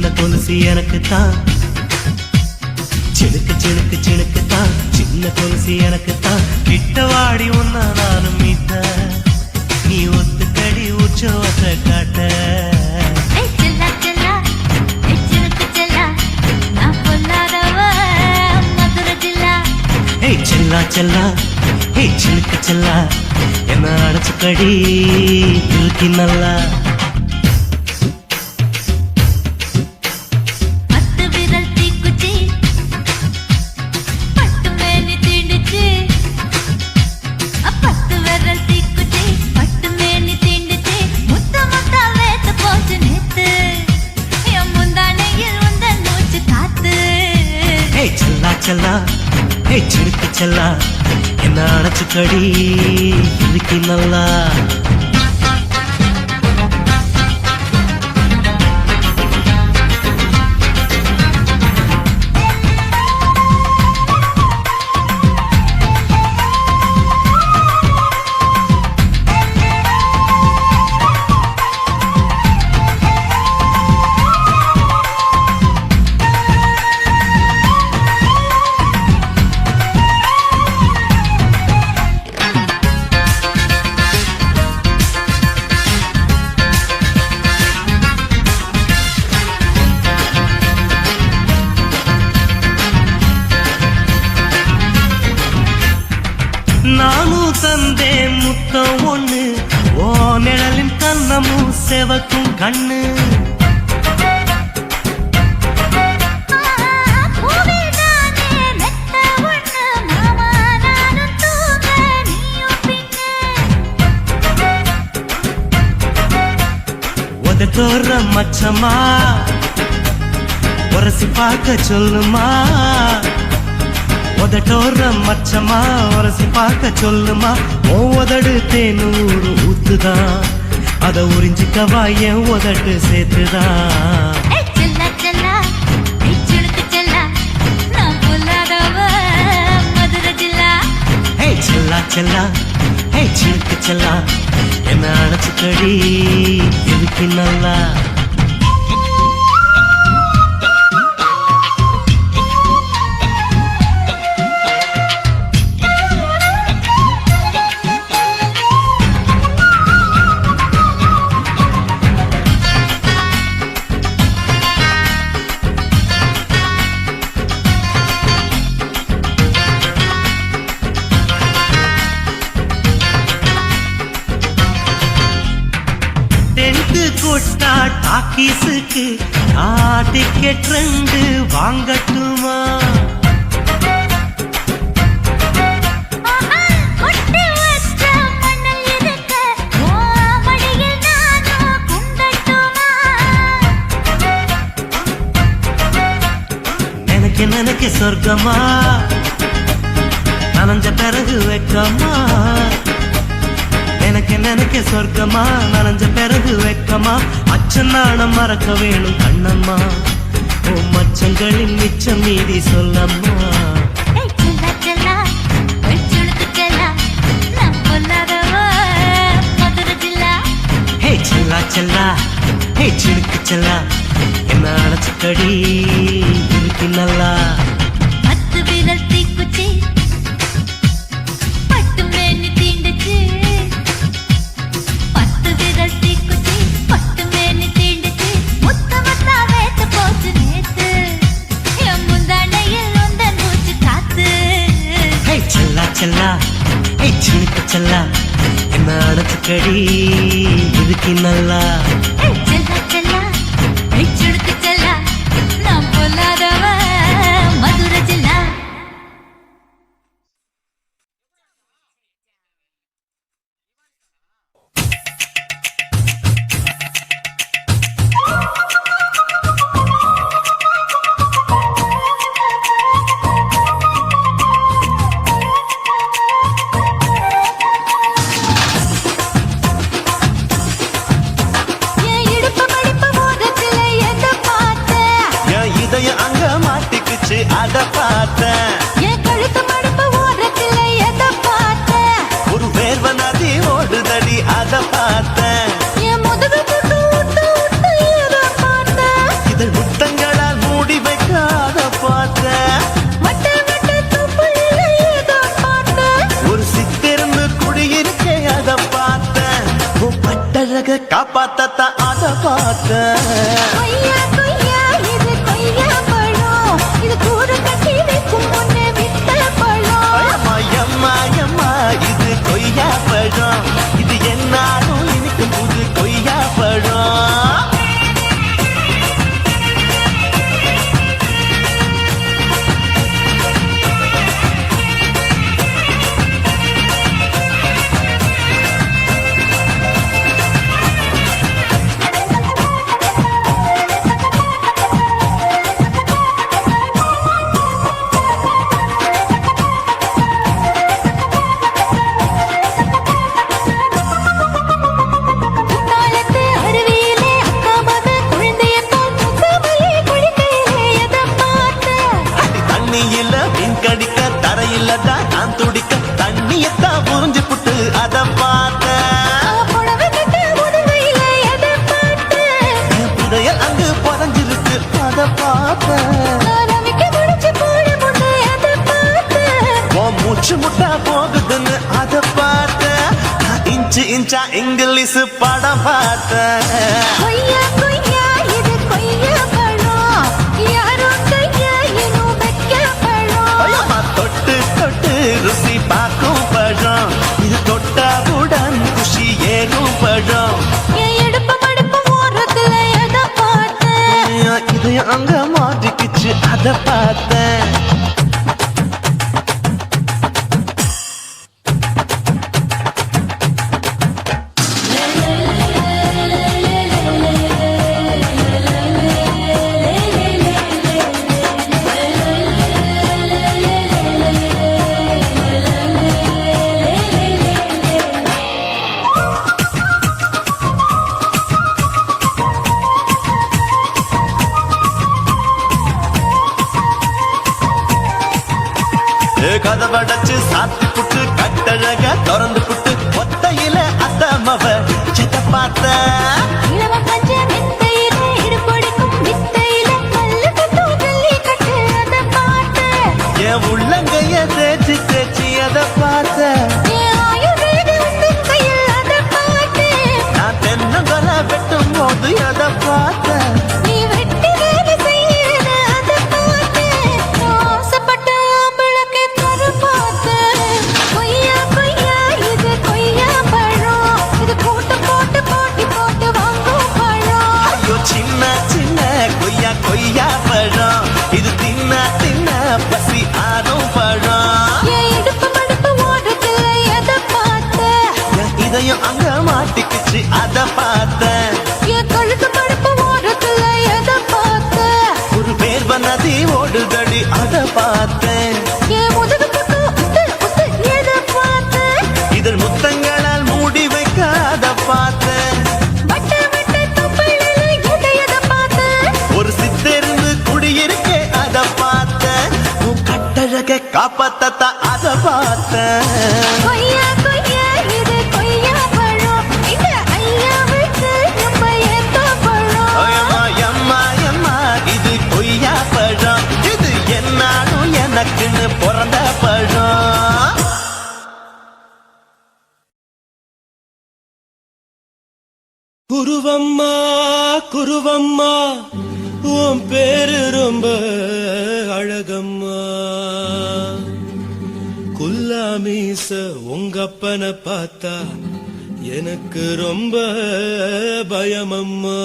சின்ன கொலுசு எனக்கு தான், சினுக்கு சினுக்கு சினுக்கு தான், சின்ன கொலுசு எனக்கு தான். கிட்டவாடி ஒன்னா நானும் மீட்ட, நீ ஒத்துக்கடி உற்சவத்தை காட்ட. செல்லா செல்லா ஹே சிலுக்கு செல்லா, என்ன அடைச்சுக்கடி இழுக்கி நல்லா. செல்லா ஹே சிலுக்கு செல்லா, என்ன அடைச்சுக்கடி இழுக்கி நல்லா. நானும் தந்தேன் முத்தம் ஒண்ணு, ஓ நிழலின் கண்ணமும் செவக்கும் கண்ணு. உதட்டோர மச்சமா உரசி பார்க்க சொல்லுமா, உதட்டோர மச்சமா உரசி பார்க்க சொல்லுமா. உதடு தேனூறு ஊத்துதான், அத உறிஞ்சிக்கவா என் உதட்டு சேர்த்துதான். செல்லா செல்லா ஹே சிலுக்கு செல்லா, என்ன அடைச்சுக்கடி இழுக்கி நல்லா. கொட்டா டாக்கீஸுக்கு டிக்கெட் 2 வாங்கட்டுமா? எனக்கு சொர்க்கமா நனைஞ்ச பிறகு வெக்கமா, எனக்கு சொர்க்கமா நனைஞ்ச பிறகு வெக்கமா. அச்சநாணம் மறக்க வேணும் கண்ணம்மா, ஓ மச்சங்களின் மிச்சம் மீதி சொல்லம்மா. செல்லா செல்லா ஹே சிலுக்கு செல்லா, என்ன அடைச்சுக்கடி இழுக்கி நல்லா. செல்லா ஹே சிலுக்கு செல்லா, என்ன அடைச்சுக்கடி இழுக்கி நல்லா. அத பார்த்தேன் என் கழுத்து மடுப்பு ஓரத்துல எத பார்த்தேன், ஒரு வேர்வ நதி ஓடுதடி அத பார்த்தேன். என் முதுகு புட்டு விட்டு விட்டு எத பார்த்தேன், இதழ் முட்ட கட்டழக காப்பாத்தத்த அத பார்த்த கொய்யா கொய்யா இது கொய்யா பழம் இது கூறு கட்டி வைக்கும் முன்னே வித்த பழம் எம்மா இது கொய்யா பழம் இது என்னாலும் இனிக்கும் புது கொய்யா பழம் குத்தாலத்து அருவியிலே அக்கா மக குழந்தைய போல் முகமலே குளிக்கையிலே எதை பார்த்த தண்ணியில மீன் கடிக்க தரையிலதான் நான் துடிக்க தண்ணியத்தான் புரிஞ்சு புட்டு அத பார்த்த புடவை கட்ட உதவையிலே எதை பார்த்த புதையல் அங்கு புதஞ்சிருக்கு அத பார்த்த ரவிக்கு முடிச்சு போட முன்னே எதை பார்த்த உன் மூச்சு முட்டா போகுதுன்னு அத பார்த்த இன்ச்சு இன்ச்சா இங்கிலீஷ் படம் பார்த்த கொய்யா கொய்யா இது கொய்யா பழம் யாரோ கையா இன்னும் வைக்க பழம் ஐயம்மா, தொட்டு தொட்டு ருசி பார்க்கும் பழம் இது தொட்டாவுடன் குஷி ஏறும் பழம் என் இடுப்பு மடுப்பு ஓரத்துல எதை பார்த்த இதயம் அங்க மாட்டிக்கிச்சு அத பார்த்தேன் கதவடைச்சு சாத்தி புட்டு கட்டழக திறந்து புட்டு ஒத்தையில அத்தமவ செத்த பார்த்த இளவ பஞ்ச மெத்தையில இடுப்பொடிக்கும் வித்தையில மல்லு கட்டும் ஜல்லி கட்டு அதை பார்த்த என் உள்ளங்கைய தேய்ச்சி தேய்ச்சி அத பார்த்த என் ஆயுர்வேத உங்கள் கையில் அதை பார்த்த நான் தென்னங்கொல வெட்டும் போது அத பார்த்த நீ வெட்டி வேலை செய்யறது அதை பார்த்த ஆசைப்பட்ட ஆம்பளுக்கு தர பார்த்த கொய்யா கொய்யா இது கொய்யா பழம் இது போட்டு போட்டு போட்டி போட்டு வாங்கும் பழம் ஐயோ சின்ன சின்ன கொய்யா கொய்யா பழம் இது தின்ன தின்ன பசி ஆறும் பழம் என் இடுப்பு மடுப்பு ஓரத்துல எதை பார்த்த என் இதயம் அங்க மாட்டிக்கிச்சு அத பார்த்தேன் என் கழுத்து மடுப்பு ஓரத்துல எதை பார்த்த ஒரு பேர்வ நதி ஓடுதடி அத பார்த்தேன் என் முதுகு பக்கம் உத்து உத்து எதை பார்த்த இதழ் முத்தங்களால் மூடி வைக்க அத பார்த்தேன் வட்ட வட்ட தொப்பையில எதை பார்த்த ஒரு சித்தெருந்து குடியிருக்கே அத பார்த்தேன் உன் கட்டழக காப்பாத்தத்த அத பார்த்தேன் கொய்யா கொய்யா இது கொய்யா பழம் இந்த ஐயாவுக்கு ரொம்ப ஏத்த பழம் எம்மா இது கொய்யா பழம் இது என்னாலும் எனக்குன்னு பிறந்த பழம் குருவம்மா குருவம்மா உன் பேரு ரொம்ப அழகம்மா குல்லாமீச உங்க அப்பனை பார்த்தா எனக்கு ரொம்ப பயமம்மா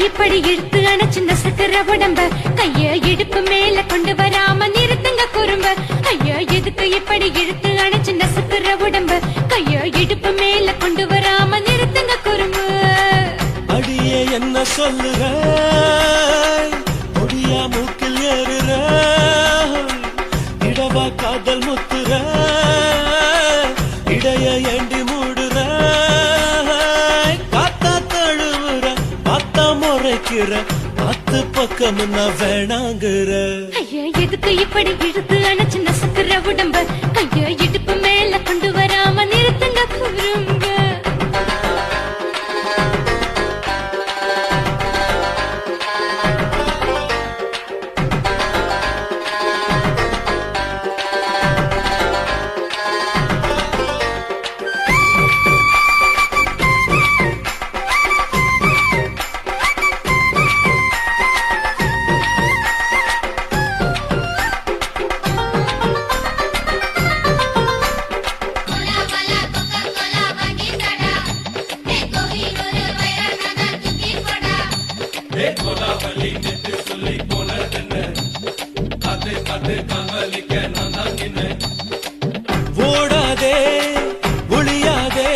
இப்படி இழுத்து அணைச்சு நசுக்கிற உடம்ப கைய இடுப்பு மேல கொண்டு வராம நிறுத்துங்க குறும்ப. ஐயோ எதுக்கு இப்படி இழுத்து அணைச்சு நசுக்கிற உடம்ப கைய இடுப்பு மேல கொண்டு வராம நிறுத்துங்க குறும்ப. அடியே என்ன சொல்லுற கொடியா மூக்கில் ஏறுற இடவா காதல் முத்துற முறைக்கிற பத்து பக்கம் நான் வேணாங்கிற ஐயா எதுக்கு இப்படி இழுத்து அணைச்சு நசுக்குற உடம்ப கைய இடுப்பு மேல கொண்டு வராம நிறுத்துங்க குறும்ப ஓடாதே ஒளியாதே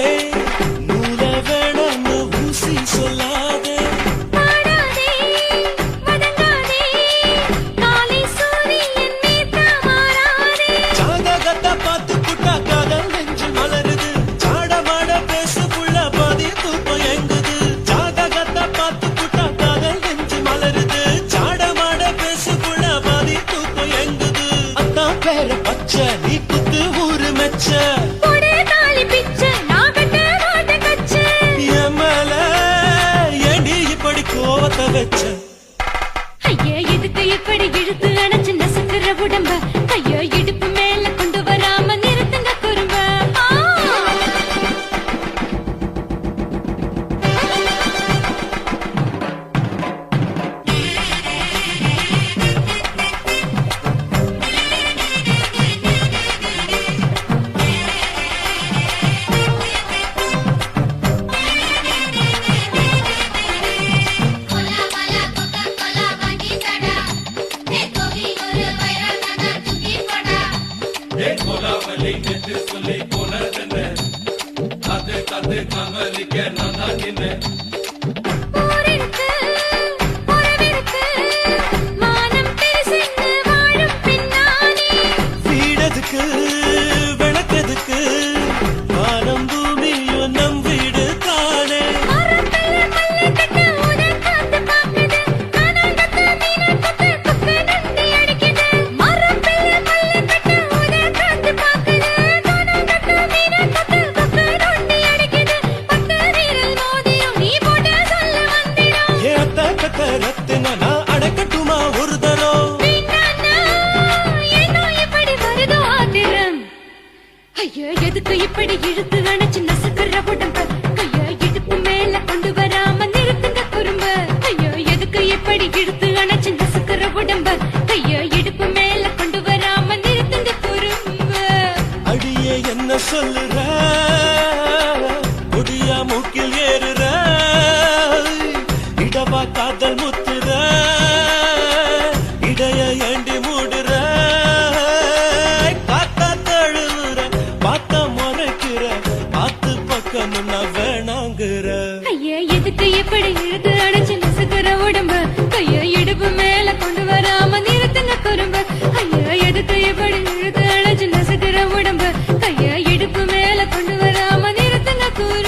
நூல வேணும்னு ஊசி சொல்லாதே பாடாதே வதங்காதே காலை சூரியன் மீதா மாறாதே ஜாதகத்தை பார்த்து புட்டா காதல் நெஞ்சு மலருது சாடமாட பேசு புள்ள பாதி தூக்கம் எங்குது ஜாதகத்தை பார்த்து புட்டா காதல் நெஞ்சு மலருது சாடமாட பேசு புள்ள பாதி தூக்கம் எங்குது அத்தான் பேர பச்சை நீ குத்து ஊரு மெச்ச கொடே தாலி பிச்சை நான் கட்ட மாட்ட கச்சை என் மேல ஏண்டி இப்படி கோவத்தை வச்ச ஐயா எதுக்கு இப்படி இழுத்து அணைச்சு நசுக்குற உடம்ப கைய இடுப்பு மேல கொண்டு வராம நிறுத்துங்க குறும்ப ஊருக்கு உறவிருக்கு மானம் பெருசென்று வாழும் பின்னானே வீடதுக்கு விளக்கதுக்கு வானம் பூமியும் நம் வீடு தானே மரத்துல மல்லி கட்டு உதன் காத்து பாக்குது கானாங்கத்து மீனாக்கத்து குப்பை நண்டி அடிக்குது மரத்துல மல்லி கட்டு உதன் காத்து பாக்குது கானாங்கத்து மீனாக்கத்து குப்பை நண்டி அடிக்குது பட்டு வீரல் மோதிரம் நீ போட்ட சொல்ல வந்திடும் ஏத்த கத்த ரத்தின நான் அடக்கட்டுமா ஒரு தரம் வீணானா ஏனோ இப்படி வருதோ ஆத்திரம் ஐயோ எதுக்கு இப்படி இழுத்து அணைச்சு நசுக்குற உடம்ப கைய இடுப்பு மேல கொண்டு வராம நிறுத்துங்க குறும்ப ஐயோ எதுக்கு இப்படி இழுத்து அணைச்சு நசுக்குற உடம்ப கைய இடுப்பு மேல கொண்டு வராம நிறுத்துங்க குறும்ப அடியே என்ன சொல்லுற முடியா மூக்கில் ஏறுற இடவா காதல் முத்துற இடைய ஏண்டி மூடுற காத்தா தழுவுற பார்த்த முறைக்கிற பார்த்து பக்கம் நான் வேணாங்கிற ஐயா எதுக்கு இப்படி இழுத்து அணைச்சு நசுக்குற உடம்ப கைய இடுப்பு மேல கொண்டு வராம நிறுத்துங்க குறும்ப ஐயா எதுக்கு இப்படி இழுத்து அணைச்சு நசுக்குற உடம்ப கைய இடுப்பு மேல கொண்டு வராம நிறுத்துங்க குறும்ப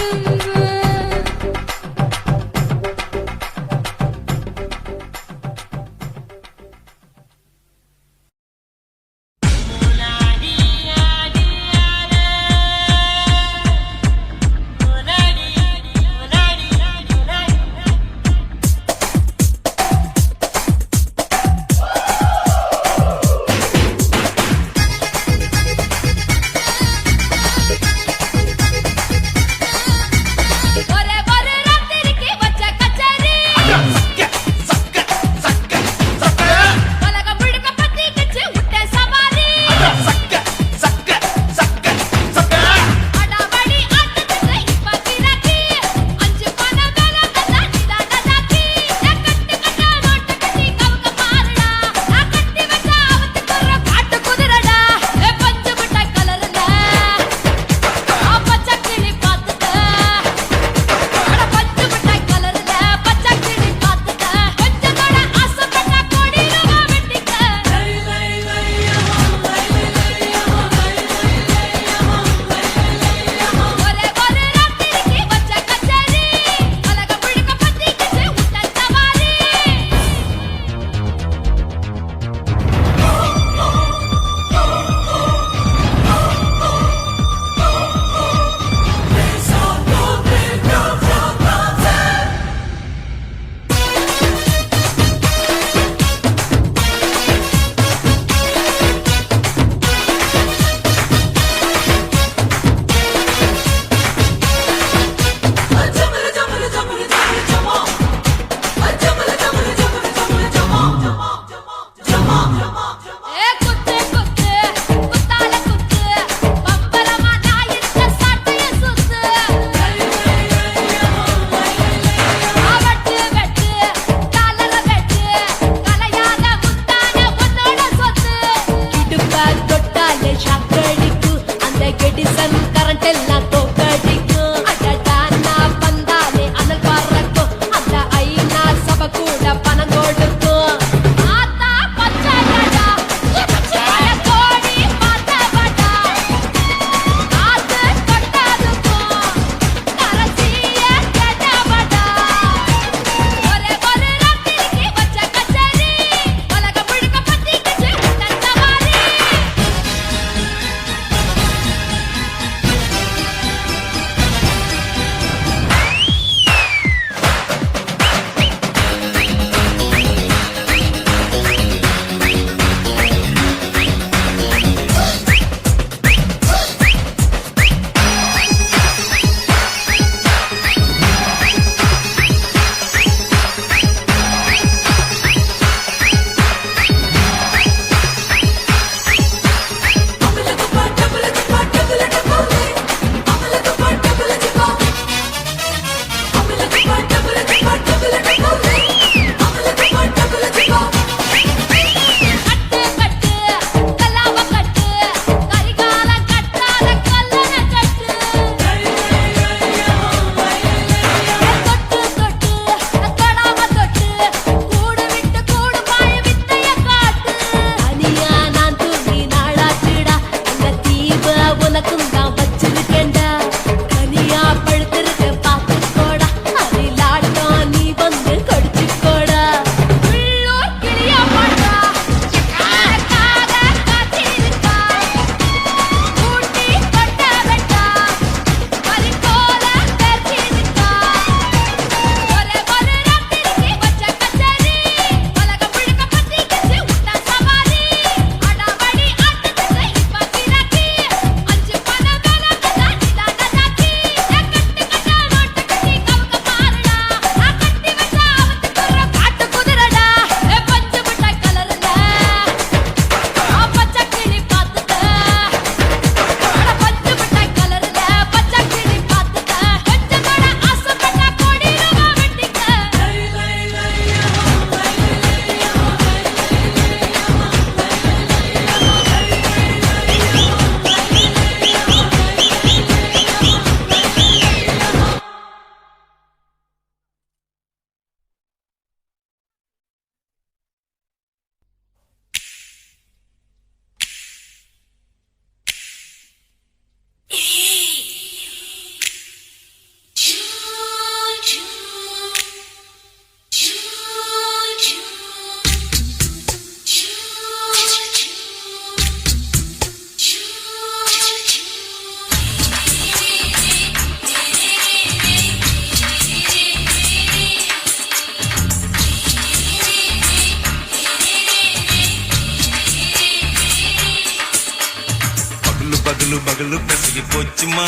பகலு பகலு பசிக்கு போச்சுமா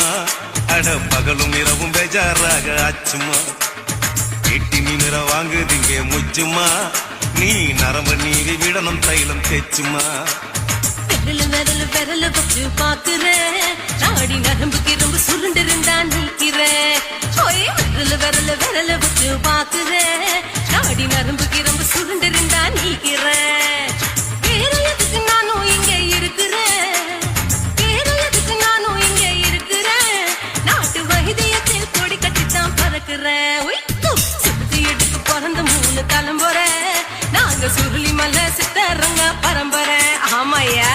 அட பகலும் இரவும் பேஜாராக ஆச்சுமா எட்டி நிமிர வாங்குதிங்க முச்சுமா நீ நரம்பு நீவி விடணும் தைலம் தேச்சுமா விரல விரல வச்சு பாக்குறேன் நாடி நரம்புக்கு ரொம்ப சுருண்டிருந்தா நீக்கிறேன் விரல விரல வச்சு பாக்குறேன் நாடி நரம்புக்கு ரொம்ப சுருண்டிருந்தா நீக்கிறேன் வேற எதுக்கு நானும் இங்க இருக்கிறேன் வேற எதுக்கு நானும் இங்க இருக்கிறேன் நாட்டு வைத்தியத்தில் கொடி கட்டித்தான் பறக்கிறேன் சுத்தி எடுத்து பிறந்த 3 தலைமுறை நாங்க சுருளி மலை சித்தரங்க பரம்பரை ஆமாயா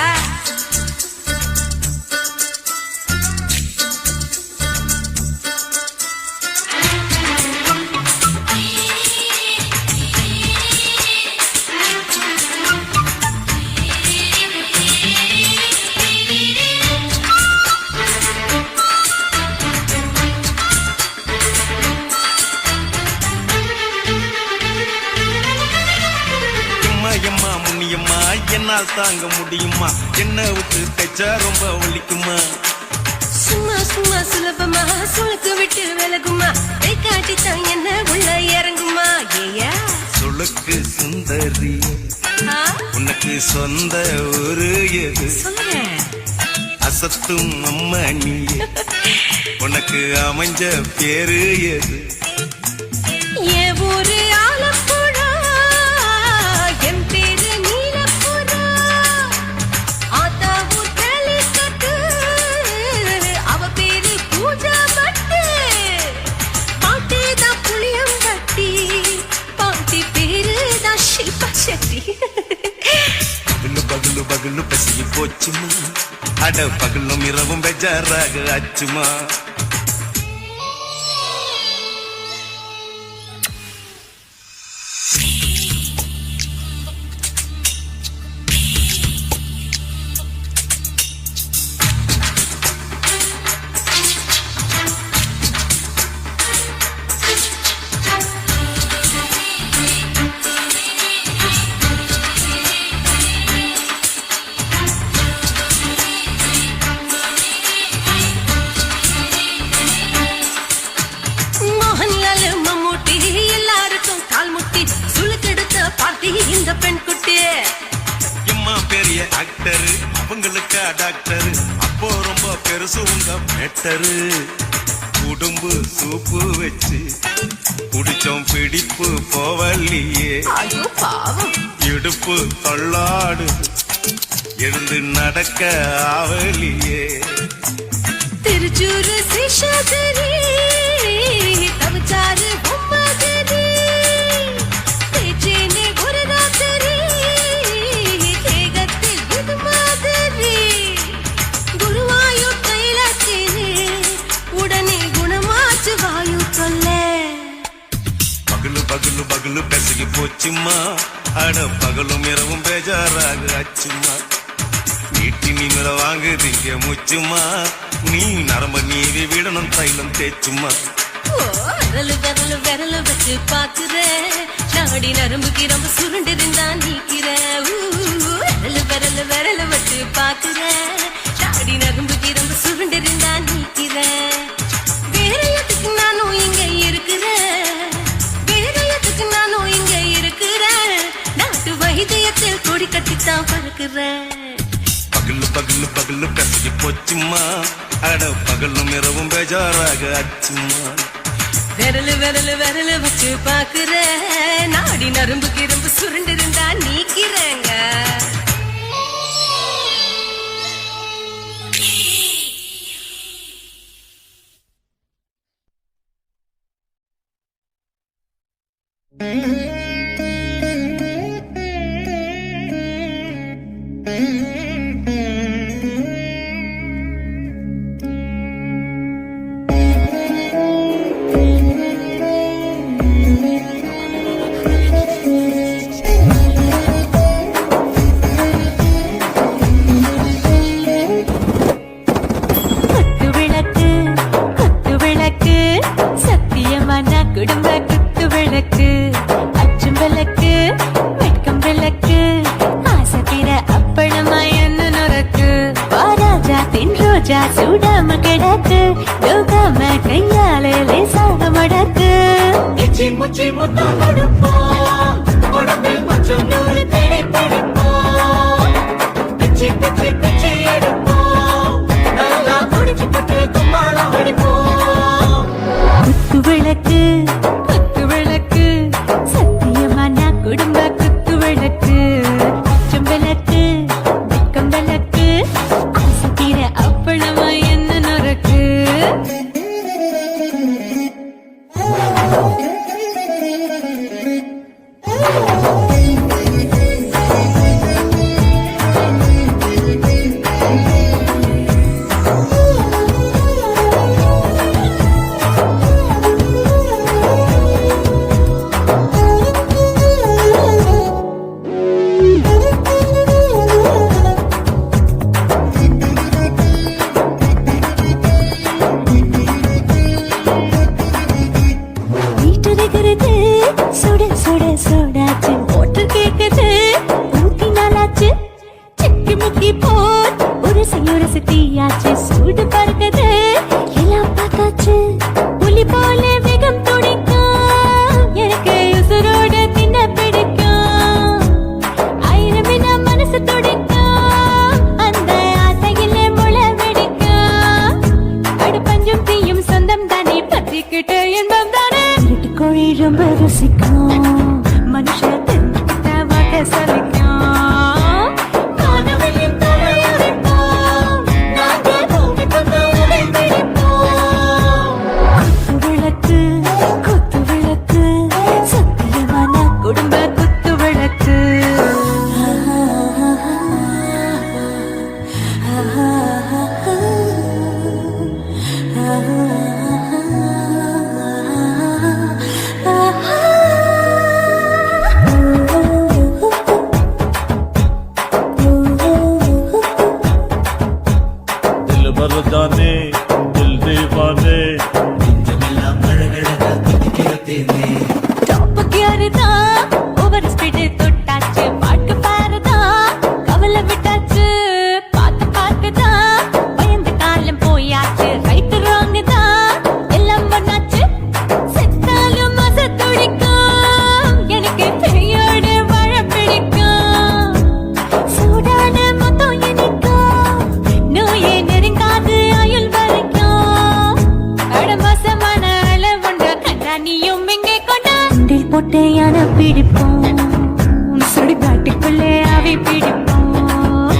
எம்மா முன்னியம்மா என்னால் தாங்க முடியுமா என்ன விட்டு தைச்சா ரொம்ப வலிக்குமா சும்மா சும்மா சுலபமா சுளுக்கு விட்டு விலகுமா கை காட்டித்தான் என்ன உள்ள இறங்குமா ஏயா சுளுக்கு சுந்தரி உனக்கு சொந்த ஒரு எது அசத்தும் அம்மா நீ உனக்கு அமைஞ்ச பேரு எது ஏ ஊரு ஆலப்புழா என் பேரு நீலப்புறா ஆத்தா ஊர் கலிக்கட்டு அவ பேரு பூஜா பட்டு பாட்டி தான் புளியம் கட்டி பாட்டி பேரு தான் ஷில்பா செட்டி பகலு பகலு பகலு பசிக்கு போச்சுமா அட பகலும் இரவும் பெஜாராக ஆச்சுமா இந்த பெண் குட்டி எம்மா பெரிய ஆக்டர் அவங்களுக்கு டாக்டர் அப்போ ரொம்ப பெருசு உங்க மேட்டரு உடம்பு சூப்பு வச்சு குடிச்சோம் பிடிப்பு போவல்லையே ஐயோ பாவம் இடுப்பு தள்ளாடு எழுந்து நடக்க ஆவலியே திருச்சூர் சேஷாதிரி தவிச்சாரு பொம்மாதிரி தேச்சேனே ஒரு ராத்திரி தேகத்தில் இது மாதிரி குருவாயூர் தைலத்திலே உடனே குணமாச்சு வாயு சொல்ல பகலு பகலு பகலு பெசகி போச்சுமா அட பகலும் இரவும் பேஜாராக ஆச்சுமா நீட்டி நிமிர வாங்குதிங்க முச்சுமா நீ நரம்ப நீவி விடணும் தைலம் தேச்சுமா விரல விரல விரல வச்சு பாக்குறேன் நாடி நரம்புக்கு ரொம்ப சுருண்டிருந்தா நீக்கிறேன் விரல விரல விரல வச்சு பாக்குறேன் நாடி நரம்புக்கு ரொம்ப சுருண்டிருந்தா நீக்கிறேன் வேற எதுக்கு நானும் இங்க இருக்கிறேன் வேற எதுக்கு நானும் இங்க இருக்கிறேன் நாட்டு வைத்தியத்தில் கொடி கட்டித்தான் பறக்கிறேன் பகலு பகலு பகலு பெசகி போச்சுமா அட பகலும் இரவும் பேஜாராக ஆச்சுமா விரல விரல விரல வச்சு பாக்குறேன் நாடி நரம்புக்கு ரொம்ப சுருண்டிருந்தா நீக்கிறேங்க குடும்ப குத்து விளக்கு அச்சும் விளக்கு வெட்கம் விளக்கு ஆசை தீர அப்பளமா என்ன நுறக்கு வாராஜா தின் ரோஜா முச்சி முத்தம் கொடுப்போம் உடம்பில் மச்சம் நூறு தேடி பிடிப்போம் பிச்சி பிச்சி பிச்சி எடுப்போம் நல்லா குடிச்சு பட்டு கும்மாளம் அடிப்போம் குத்து விளக்கு குத்து விளக்கு சத்தியமான குடும்ப குத்து விளக்கு அச்சம் விளக்கு வெக்கம் விளக்கு ஆசை தீர அப்பளமா என்ன நொறுக்கு வீட்டிருக்கிறது சுட சுட சோடாச்சு ஓட்டு கேக்குது ஊத்தி நாளாச்சு சிக்கி முக்கி போர் உரசி தீயாச்சு சூடு பறக்குது எல்லாம் பார்த்தாச்சு புலி போல வேகம் துடிக்கும் எனக்கு உசுரோட தின்ன பிடிக்கும் ஆயிரம் என மனசு துடிக்கும் அந்த ஆசையில முளை வெடிக்கும் அடுப்பஞ்சும் தீயும் சொந்தம் தானே பற்றிக்கிட்டு இன்பம் தானே கோழி ரொம்ப ருசிக்கும் மனுஷன் தின்னுக்கிட்ட வாட்ட சலிக்கும் காணவெளியும் தலையறிப்போம் நாங்கள் பூமி கொண்டு உடை பிடிப்போம் குத்து விளக்கு சத்தியமான குடும்ப குத்து விளக்கு दिल भर जाने दिल दीवाने நெஞ்சமெல்லாம் அழகழகா துடிக்கிறதே டாப் கியர் தான் ஓவர் ஸ்பீட் தொட்டாச்சு பாட்டு பாருதான் கவலை விட்டாச்சு பார்த்து தான் பயந்த காலம் போயாச்சு ரைட் ராங் தான் எல்லாம் பண்ணாச்சு செத்தாலும் மச துடிக்கும் எனக்கு பெரியோட வாழ பிடிக்கும் சூடான மொத்தம் இனிக்கும் நோயே நெருங்காது ஆயுள் வரைக்கும் அடமோசமான அளவுண்ட கண்ணானியும் இங்கே கொண்ட உண்டில் போட்டு யானை பிடிப்போம் சுடுகாட்டுக்குள்ளே அவை பிடிப்போம்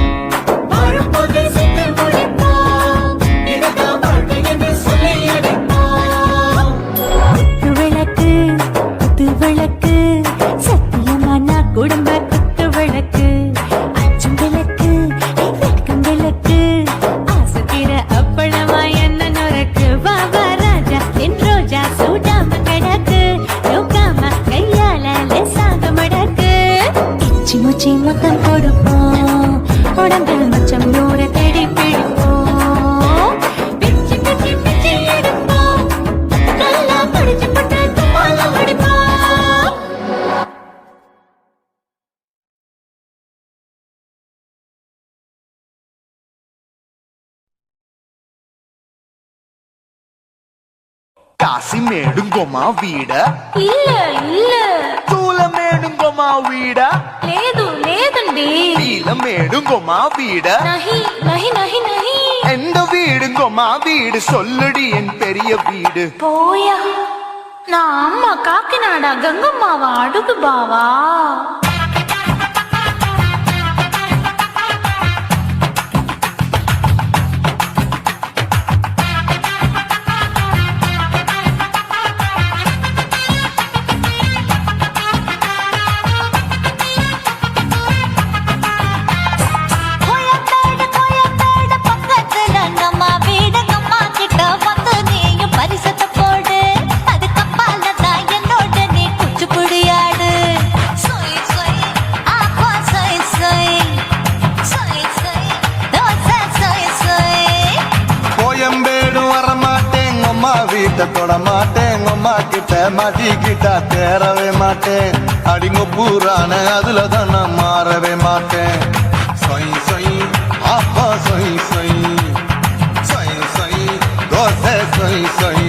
வாழும்போது செத்து முடிப்போம் இதுதான் வாழ்க்கை என்று சொல்லி அடிப்போம் குத்து விளக்கு சத்தியமான குடும்ப குத்து விளக்கு அச்சம் விளக்கு வெட்கம் விளக்கு ஆசை தீர அப்பளமா என்ன நொறுக்கு வா வா ராஜா என் ரோஜா சூடாம கிடக்கு நோக்காம கையால லேசாக மடக்கு இச்சி முச்சி மொத்தம் கொடுப்போம் உடம்பில் மச்சம் நூறு தேடி பிடிப்போம் பிச்சி பிச்சி பிச்சி எடுப்போம் நல்லா படிச்சு பட்டு கும்மாளம் அடிப்போம் కాశీమేడుంగొమా వీడ இல்ல తూలమేడుంగొమా వీడ లేదండి నీలమేడుంగొమా వీడ నహి எந்த வீடுங்கொமா வீடு சொல்லுடி என் பெரிய வீடு போயா நான் அம்மா காக்கிநாடா கங்கம்மாவா அడుகு பாவா கோயம்பேடு பக்கத்துல நம்ம வீடு அம்மா கிட்ட வந்து நீயும் பரிசத்தை போடு அதுக்கு அப்பால தான் என்னோட நீ குச்சிப்புடியாடு சொய் சொய் ஆப்பா சொய் சொய் சொய் சொய் தோசை சொய் சொய் கோயம்பேடு வரமாட்டேன் அம்மா வீட்டை தொட மாட்டேன் அம்மா கிட்ட மாட்டிக்கிட்டா தேரவே மாட்டேன் அடிங்க பூரான அதுல தான் நான் மாறவே மாட்டேன் சொய் சொய் ஆப்பா சொய் சொய் சொய் சொய் தோசை சொய் சொய்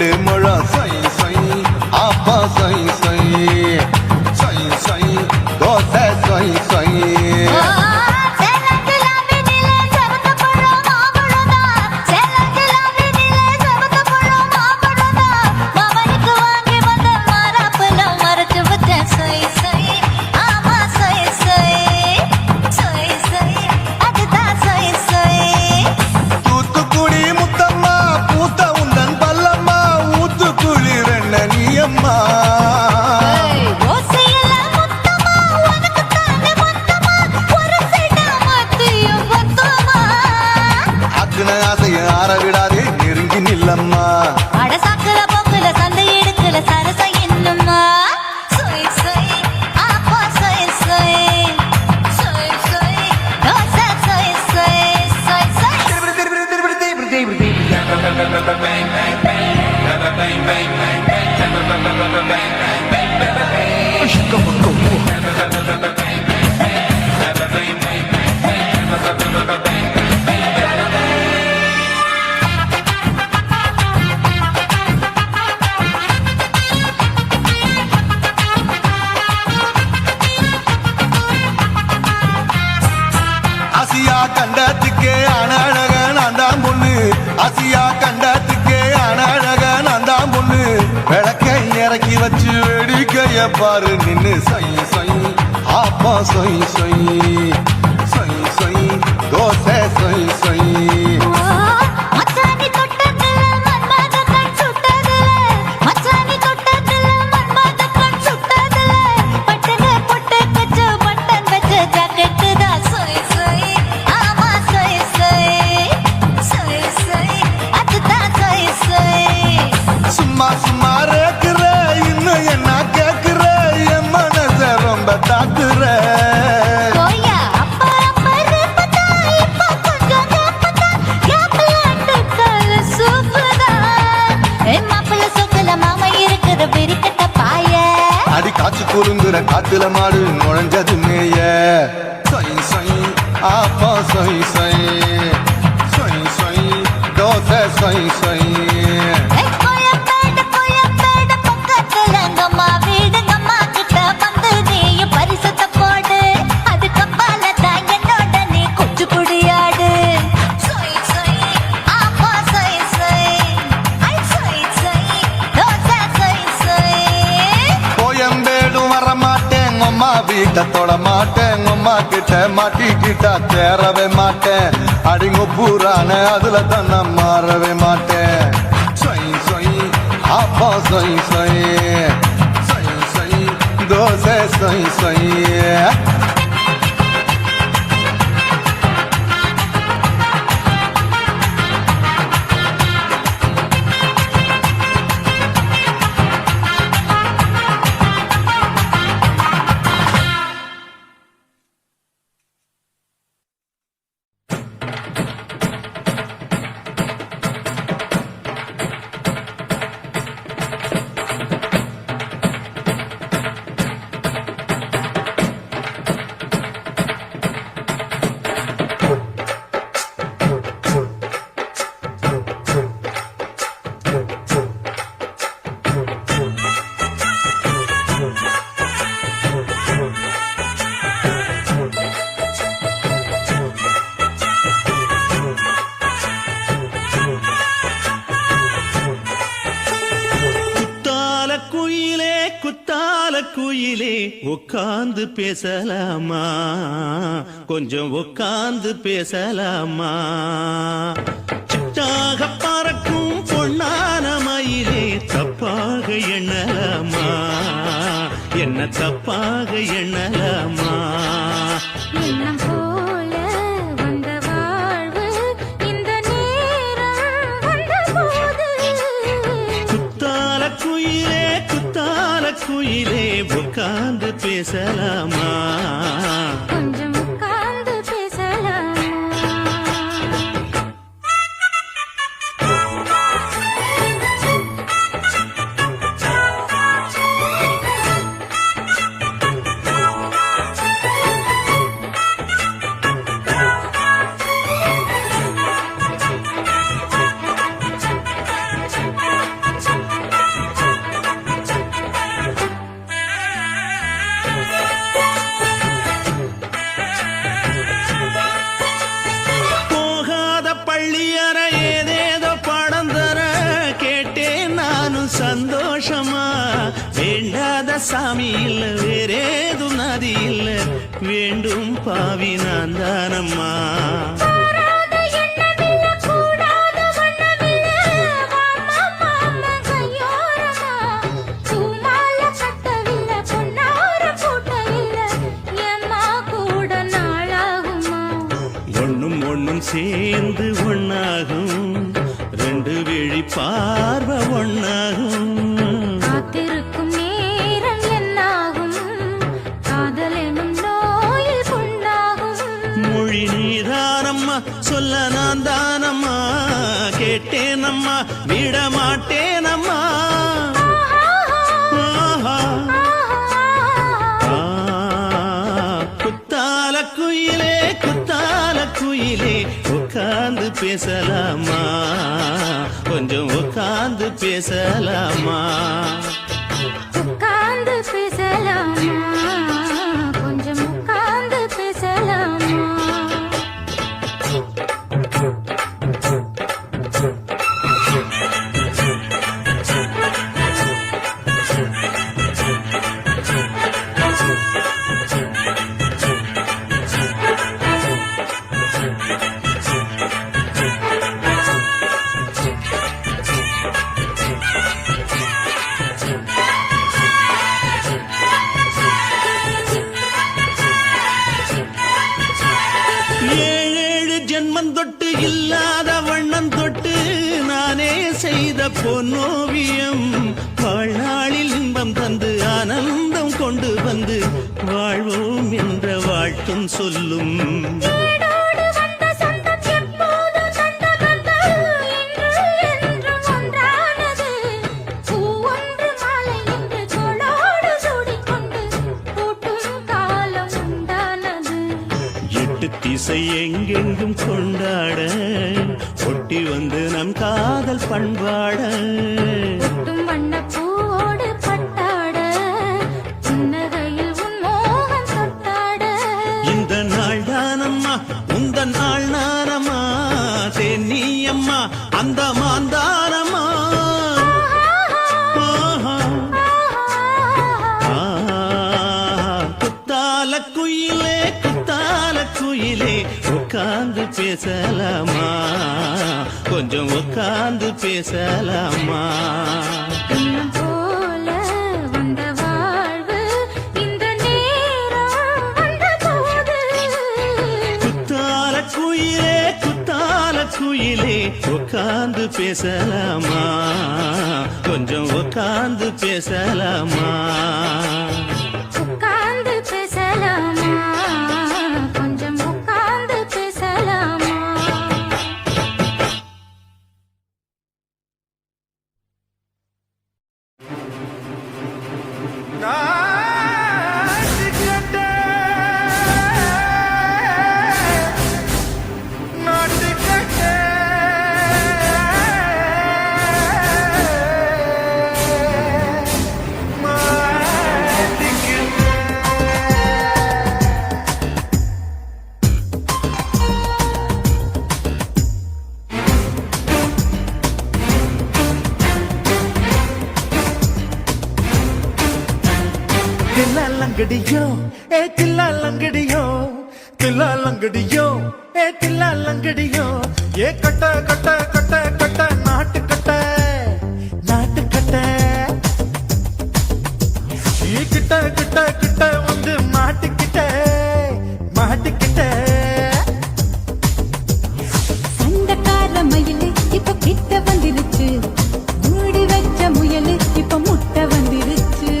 ரெண்டு முழம் சொய் சொய் ஆப்பா சொய் சொய் சொய் சொய் தோசை சொய் சொய் விடாதே நெருங்கி நில்லம்மா அடசாக்குல போக்குல சந்தை எடுக்கல சரச என்னம்மா சொய் சொய் ஆப்பா சொய் சொய் சொய் சொய் தோசை சொய் சொய் சொய் ஆசியா கண்டத்துக்கே அனழக நான் தான் பொண்ணு ஆசியா கண்டத்துக்கே அனழக நான் தான் பொண்ணு விளக்கை இறக்கி வச்சு வேடிக்கைய பாரு நின்னு சொய் சொய் ஆப்பா சொய் சொய் சொய் சொய் தோசை சொய் சொய் மச்சானி தொட்டதுல மன்மத கண் சுட்டதுல மச்சானி தொட்டதுல மன்மத கண் சுட்டதுல பட்டன பொட்டு கச்சு பட்டன் வச்ச ஜாக்கெட் தான் சொய் சொய் ஆமா சொய் சொய் சொய் சொய் அதுதான் சொய் சொய் சும்மா சும்மா ரேக்குற இன்னும் என்ன கேக்குற என் மனச ரொம்ப தாக்குற கோயா அப்பா அப்பா ரப்பதா இப்ப கொஞ்சம் ரப்பதா கேப்பலாட்டு கால சூப்பரா ஏ மாப்பிள்ள சொக்கல மாமா இருக்குது பிரிக்கட்ட பாய அடி காய்ச்சி குறுங்குற காத்துல மாடு நுழைஞ்சது மேய சொய் சொய் ஆப்பா சொய் சொய் சொய் சொய் தோசை சொய் சொய் கோயம்பேடு பக்கத்துல எங்கம்மா வீடுங்கம்மா கிட்ட வந்து நீயும் பரிசத்தை போடு அது கப்பால தான் என்னோட நீ குச்சி புடியாடு சொய் சொய் ஆப்பா சொய் சொய் ஐ சொய் சொய் தோசை சொய் சொய் கோயம்பேடும் வரமாட்டேன் அம்மா வீட்டை தொட மாட்டேன் அம்மா கிட்ட மாட்டிக்கிட்டா தேரவே மாட்டேன் அடிங்க பூரான அதுல தான் நான் மாறவே மாட்டேன் சொய் சொய் ஆப்பா சொய் சொய் சொய் சொய் தோசை சொய் சொய் குத்தால குயிலே உட்கார்ந்து பேசலாமா கொஞ்சம் உட்கார்ந்து பேசலாமா சிட்டாக பறக்கும் பொன்னான மயிலே தப்பாக எண்ணலாமா என்ன தப்பாக எண்ணலாமா எண்ணம் போல வந்த வாழ்வு இந்த நேரம் வந்தபோது குத்தால குயிலே உட்கார்ந்து பேசலாமா கொஞ்சம் உட்கார்ந்து பேசலாமா நாளும் சந்தோஷமா வேண்டாத சாமி இல்ல வேறேதும் நதி இல்ல வேண்டும் பாவி நான் தானம்மா கூடாத எண்ணமில்ல, கூடாத வண்ணமில்ல, வாமா மாமா கையோரமா. பூமாலை கட்டவில்லை, பொன்னார பூட்டவில்லை, எம்மா கூட நாளாகுமா? ஒண்ணும் ஒண்ணும் சேர்ந்து ஒண்ணாகும் ரெண்டு விழி பார்வை ஒண்ணாகும் காத்திருக்கும் நேரம் என்னாகும்? காதல் எனும் நோயில் புண்ணாகும். மொழி நீதானம்மா சொல்ல நான் தானம்மா கேட்டேனம்மா விட மாட்டேனம்மா ஆஹா. ஆ, குத்தால குயிலே குத்தால குயிலே உட்கார்ந்து பேசலாமா கொஞ்சம் உட்கார்ந்து பேசலாமா உட்கார்ந்து பேசலாமா? கொஞ்சம் உட்கார்ந்து பேசலாமா? ஏழேழு ஜென்மம் தொட்டு இல்லாத வண்ணம் தொட்டு நானே செய்த பொன்னோவியம் வாழ்நாளில் இன்பம் தந்து ஆனந்தம் கொண்டு வந்து வாழ்வோம் என்ற வாழ்த்தும் சொல்லும் ஏடோடு வந்த சொந்தம் எப்போதும் தந்த பந்தம் இன்று என்றும் ஒன்றானது. பூ ஒன்று மாலை என்று தோளோடு சூடிக்கொண்டு பூட்டும் காலம் உண்டானது. எட்டு திசை எங்கெங்கும் கொண்டாட ஒட்டி வந்து நம் காதல் பண்பாட ஒட்டும் வண்ணப் பூவோடு பட்டாட, புன்னகையில் உன் மோகம் தொட்டாட. இந்த நாள் தானம்மா உந்த நாள் நானம்மா தென்னியம்மா அந்த மாந்தானம்மா ஆஹா. ஆ, குத்தால குயிலே குத்தால குயிலே உட்கார்ந்து பேசலாமா கொஞ்சம் உட்கார்ந்து பேசலாமா எண்ணம் போல வந்த வாழ்வு இந்த நேரம் வந்தபோது. குத்தால குயிலே குத்தால குயிலே உட்கார்ந்து பேசலாமா கொஞ்சம் உட்கார்ந்து பேசலாமா உட்கார்ந்து பேசலாமா? கொஞ்சம் உட்கார்ந்து பேசலாமா? தில்லாலங்கடியோ ஏ தில்லாலங்கடியோ தில்லாலங்கடியோ ஏ தில்லாலங்கடியோ ஏ கட்ட கட்ட கட்ட கட்ட நாட்டு கட்ட நாட்டு கட்ட நீ கிட்ட கிட்ட கிட்ட வந்து மாட்டிக்கிட்ட மாட்டிக்கிட்ட சண்டக்கார மயிலு இப்ப கிட்ட வந்துருச்சு, மூடி வச்ச முயலு இப்ப முட்டை வந்துருச்சு.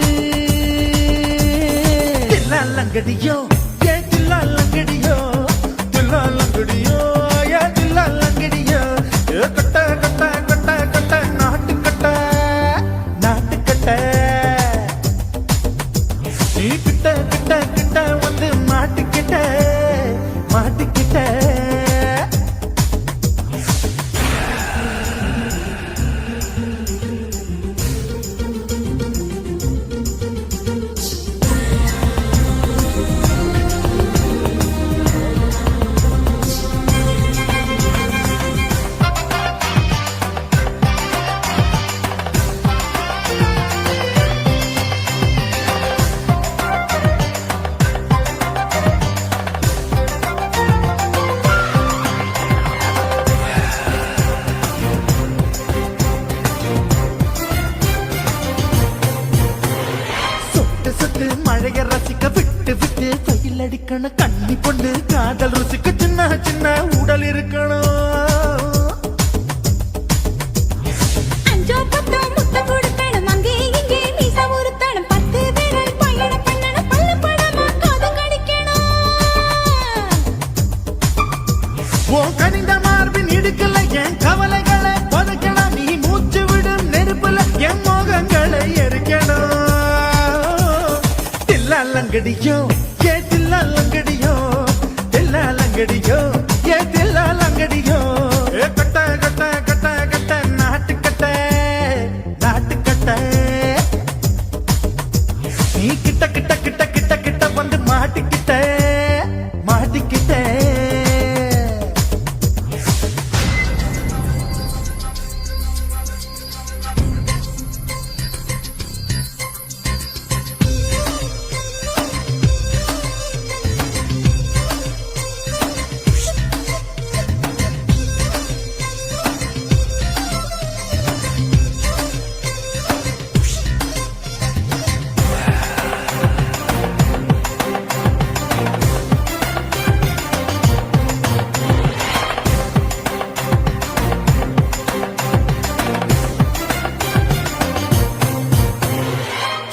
தில்லாலங்கடியோ ஏ தில்லாலங்கடியோ தில்லாலங்கடியோ ஏ தில்லாலங்கடியோ ஏ கட்ட கட்ட கட்ட கட்ட நாட்டு கட்ட நாட்டு கட்ட நீ கிட்ட கிட்ட கிட்ட வந்து மாட்டிக்கிட்ட மாட்டிக்கிட்ட அடிக்கணும் கண்ணி கொண்டு காதல் ருசிக்கு சின்ன சின்ன உடல் இருக்கணும். அஞ்சோ பத்தோ முத்த கொடுக்கணும் அங்கே இங்கே மீச உருத்தணும் 10 விரல் பயணம் பண்ணணும் பல்ல படமா காது கடிக்கணும். ஓ கனிந்த மார்பின் இடுக்கல என் கவலைகளை பதுக்கணும் நீ மூச்சு விடும் நெருப்புல என் மோகங்களை எரிக்கணும். தில்லாலங்கடியோ ஏ தில்லாலங்கடியோ தில்லாலங்கடியோ ஏ தில்லாலங்கடியோ ஏ கட்ட கட்ட கட்ட கட்ட நாட்டு கட்ட நாட்டு கட்ட நீ கிட்ட கிட்ட கிட்ட கிட்ட கிட்ட வந்து மாட்டிக்கிட்ட மாட்டிக்கிட்ட.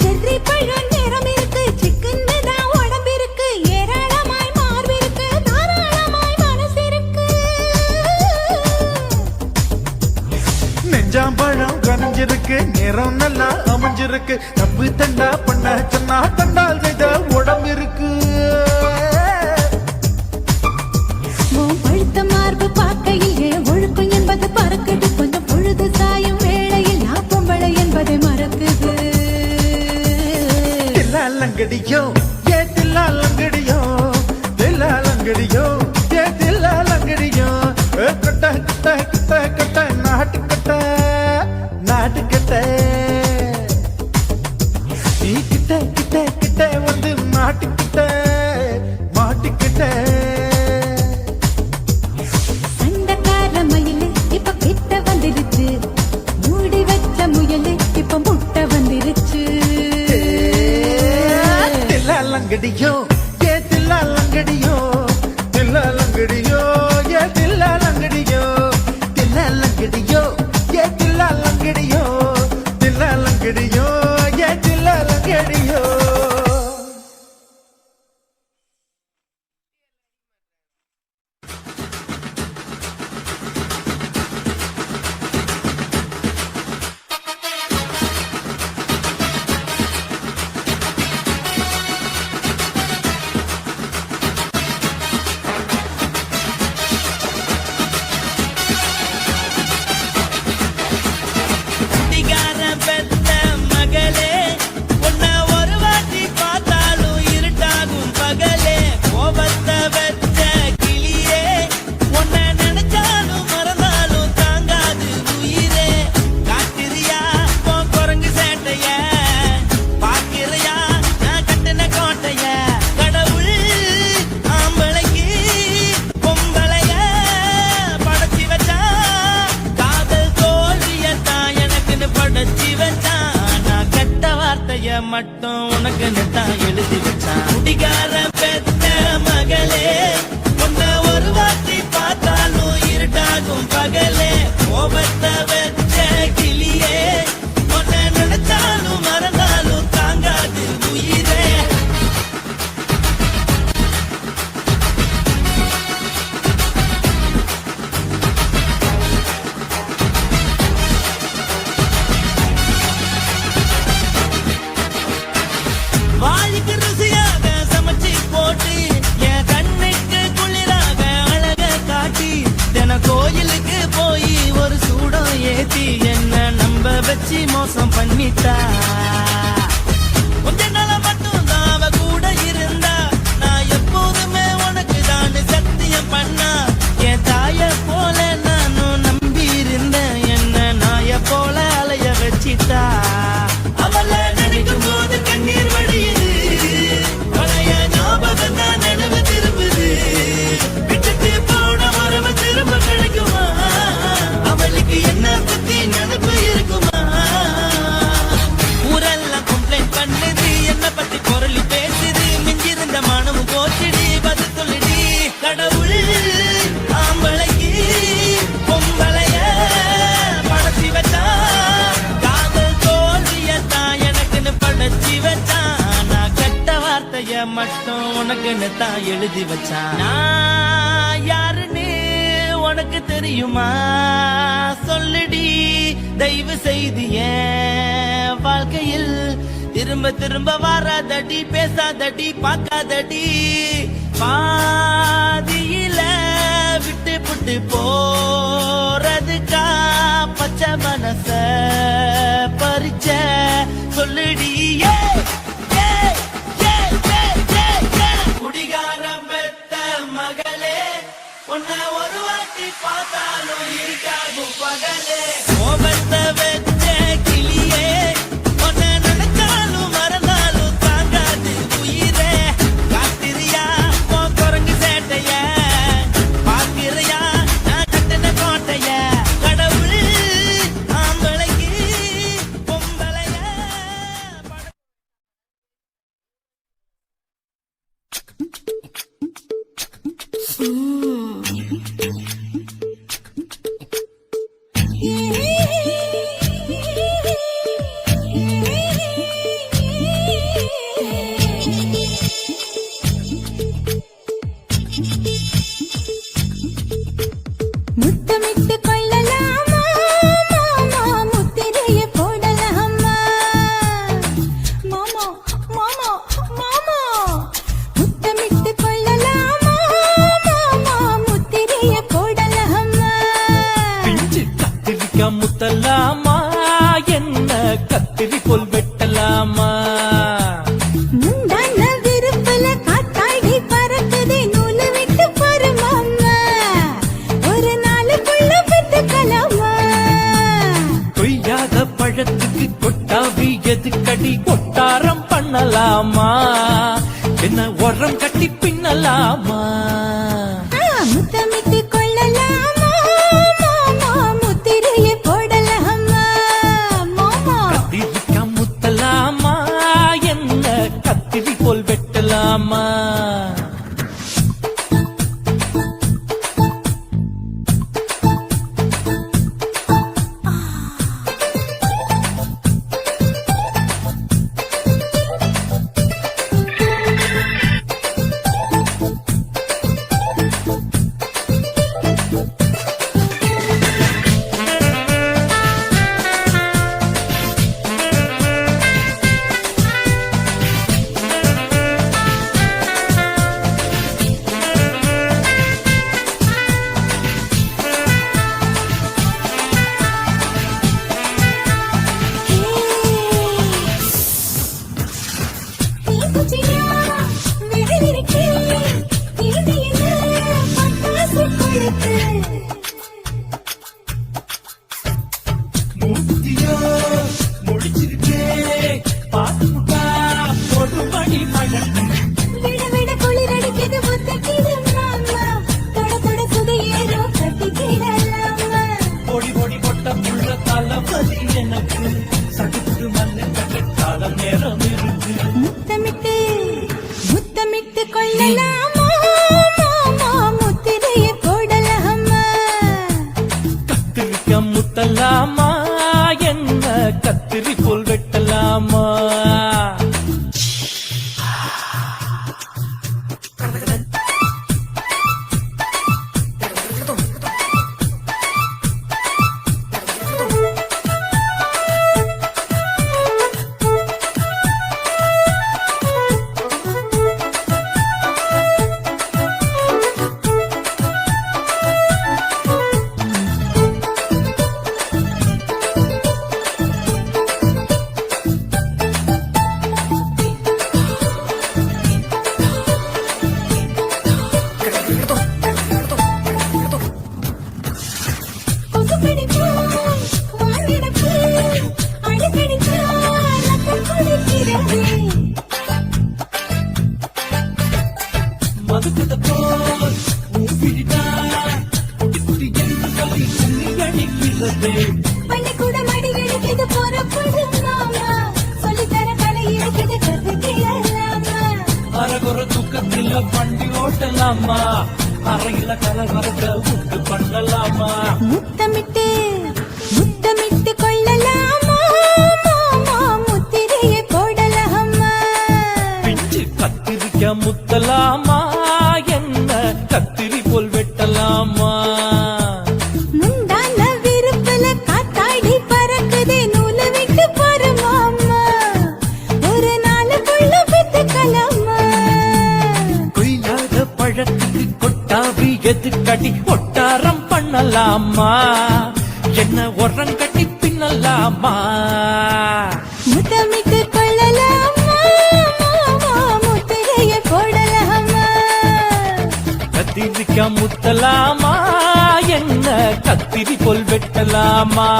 செர்ரி பழம் நிறம் இருக்கு சிக்கன்னு தான் உடம்பு இருக்கு ஏராளமாய் மார்பு இருக்கு தாராளமாய் மனசு இருக்கு. நெஞ்சாம்பழம் கனிஞ்சிருக்கு நிறம் நல்லா அமைஞ்சிருக்கு தப்பு தண்டா பண்ண சொன்னா தண்டால் செய்த உடம்பு இருக்கு. உன் பழுத்த மார்பு பார்க்கையில் ஏன் ஒழுக்கம் என்பது பறக்குது கொஞ்சம் பொழுது சாயும் வேளையில் நான் பொம்பளை என்பதை மறக்குது. தில்லாலங்கடியோ ஏ தில்லாலங்கடியோ தில்லாலங்கடியோ ஏ தில்லாலங்கடியோ கட்ட கட்ட கட்ட கட்ட நாட்டு கட்ட நாட்டு கட்ட நீ கிட்ட கிட்ட கிட்ட வந்து மாட்டிக்கிட்ட மாட்டிக்கிட்ட. சண்டைக்கார மயிலு இப்ப கிட்ட வந்துருச்சு மூடி வச்ச முயலு இப்ப முட்டை வந்துருச்சு. தில்லாலங்கடியோ ஏ தில்லாலங்கடியோ தில்லாலங்கடியோ ஏ தில்லாலங்கடியோ தில்லாலங்கடியோ ஏ தில்லாலங்கடியோ தில்லாலங்கடியோ ஏ தில்லாலங்கடியோ. குட்டிக்கார பெத்த மகளே உன்னை ஒரு வாட்டி பார்த்தாலும் இருட்டாகும் பகலே கோபத்தை வச்ச கிளியே உன்னை நினைச்சாலும் மறந்தாலும் தாங்காது உயிரே. காட்டுறியா உன் குரங்கு சேட்டைய பாக்கிறியா நான் கட்டின கோட்டைய கடவுள் ஆம்பளைக்கு பொம்பளைய படைச்சி வச்சா காதல் தோல்வியத்தான் எனக்குன்னு படைச்சி வச்சான் நான் கெட்ட வார்த்தைய மட்டும் உனக்குன்னு தான் எழுதி வச்சான். குடிகார பெத்த மகளே உன்னை ஒரு வாட்டி பார்த்தாலும் இருட்டாகும் பகலே கோபத்தை வச்ச கிளியே உன்னை நினைச்சாலும் மறந்தாலும் தாங்காது உயிரே. வாய்க்கு ருசியாக சமைச்சு போட்டு என் கண்ணுக்கு குளிராக அழக காட்டி தின கோயிலுக்கு போய் ஒரு சூடம் ஏத்தி என்ன நம்ப வச்சு மோசம் பண்ணிட்டா. கொஞ்ச நாள மட்டும் தான் அவ கூட இருந்தா நான் எப்போதுமே உனக்கு தான் சத்தியம் பண்ணா. என் தாய போல நானும் நம்பி இருந்தேன் என்ன நாய போல அலைய வச்சிட்டா. அவளை நினைக்கும் போது கண்ணீர் வடியுது பழைய ஞாபகம் தான் நினைவு திரும்புது. விட்டுட்டு போன மரபு திரும்ப கிடைக்குமா அவளுக்கு என்ன பத்தி நினைப்பு இருக்குமா. ஊர மட்டும் உனக்குன்னு தான் எழுதி வச்சான். நான் யாருன்னு உனக்கு தெரியுமா? சொல்லுடி தயவு செய்து என் வாழ்க்கையில் திரும்ப திரும்ப வராதடி, பேசாதடி, பார்க்காதடி. பாதியில விட்டு புட்டு போறதுக்கா பச்சை மனச பறிச்ச சொல்லுடி. குடிகாரம் பெத்த மகளே, உன்னை ஒரு வாட்டி பார்த்தாலும் இருக்காகும் பகலே. கோபத்தை வச்ச கிளியே, உன்னை நினைச்சாலும் மறந்தாலும் தாங்காது உயிரே. காத்திரியா உன் குரங்கு சேட்டைய, பார்க்கிறியா நான் கட்டின கோட்டைய. கடவுள் ஆம்பளைக்கு பொம்பளைய முத்தமிட்டு கொள்ளலாமா மாமா, முத்திரையை போடலாமா மாமா மாமா மாமா. முத்தமிட்டு கொள்ளலாமா மாமா, முத்திரையை போடலாமா. பிஞ்சு கத்திரிக்காய் முத்தலாமா, என்ன கத்திரி போல் வெட்டலாமா? முந்தான விருப்பல காத்தாடி பறக்குதே, நூலு விட்டு பாரு மாமா, ஒரு நாளுக்குள்ள பெத்துக்கலாமா. கொய்யாத பழத்துக்கு கொட்டாவி எதுக்கடி? கொட்டாரம் பண்ணலாமா? என்ன உரம் கட்டி பின்னலாமா? முத்தமிட்டு கொள்ளலாமா மாமா, முத்திரையை போடலாமா மாமா. கத்திரிக்காய் முத்தலாமா, என்ன கத்திரி போல் வெட்டலாமா? தீக்குச்சியா விழுந்திருக்கு, தீதியில பட்டாசு கொளுத்து. மூத்தியோ முடிச்சிருக்கே, பாத்துட்டா ஒரு மணி மழை. விட விட குளிரடிக்குது, ஒத்துக்கிது மாமா, தொட தொட சுதையேறும் கட்டிக்கிடலாமா. பொடி பொடி பொட்ட புள்ள தலைவலி எனக்கு, சடுத்து மண்ணு கட்டால நேரம் இருக்கு. முத்தமிட்டு முத்தமிட்டு கொள்ளலாமா மாமா, முத்திரையை போடலாமா. கத்திரிக்காய் முத்தலாமா, என்ன கத்திரி போல் வெட்டலாமா? கொசுக்கடிச்சா வாழிடப்பு, அடிக்கடிச்சா ரத்தம் குடிக்கிறது. மதுக்கத போல் ஊப்பிடிட்டா, குட்டி குட்டி என்று சொல்லி கும்மி அடிக்கிறது. பள்ளிக்கூடம் அடி இழுக்குது, புறப்படு மாமா, சொல்லித்தர கலை இருக்குது, கத்துக்கிடலாமா. அரகுற தூக்கத்தில் வண்டி ஓட்டலாமா? அறையில கலவரத்தை உண்டு பண்ணலாமா? முத்தமிட்டு முத்தமிட்டு கொள்ளலாமா மாமா, முத்திரையை போடலாமா. பிஞ்சு கத்திரிக்காய் எதுக்கடி ஒட்டாரம் பண்ணலாமா என்ன உரங்கட்டி பின்னலாமா முத்தமிட்டு கொள்ளலாமா முத்திரைய போடலாமா கத்திரிக்கா முத்தலாமா என்ன கத்திரி போல் வெட்டலாமா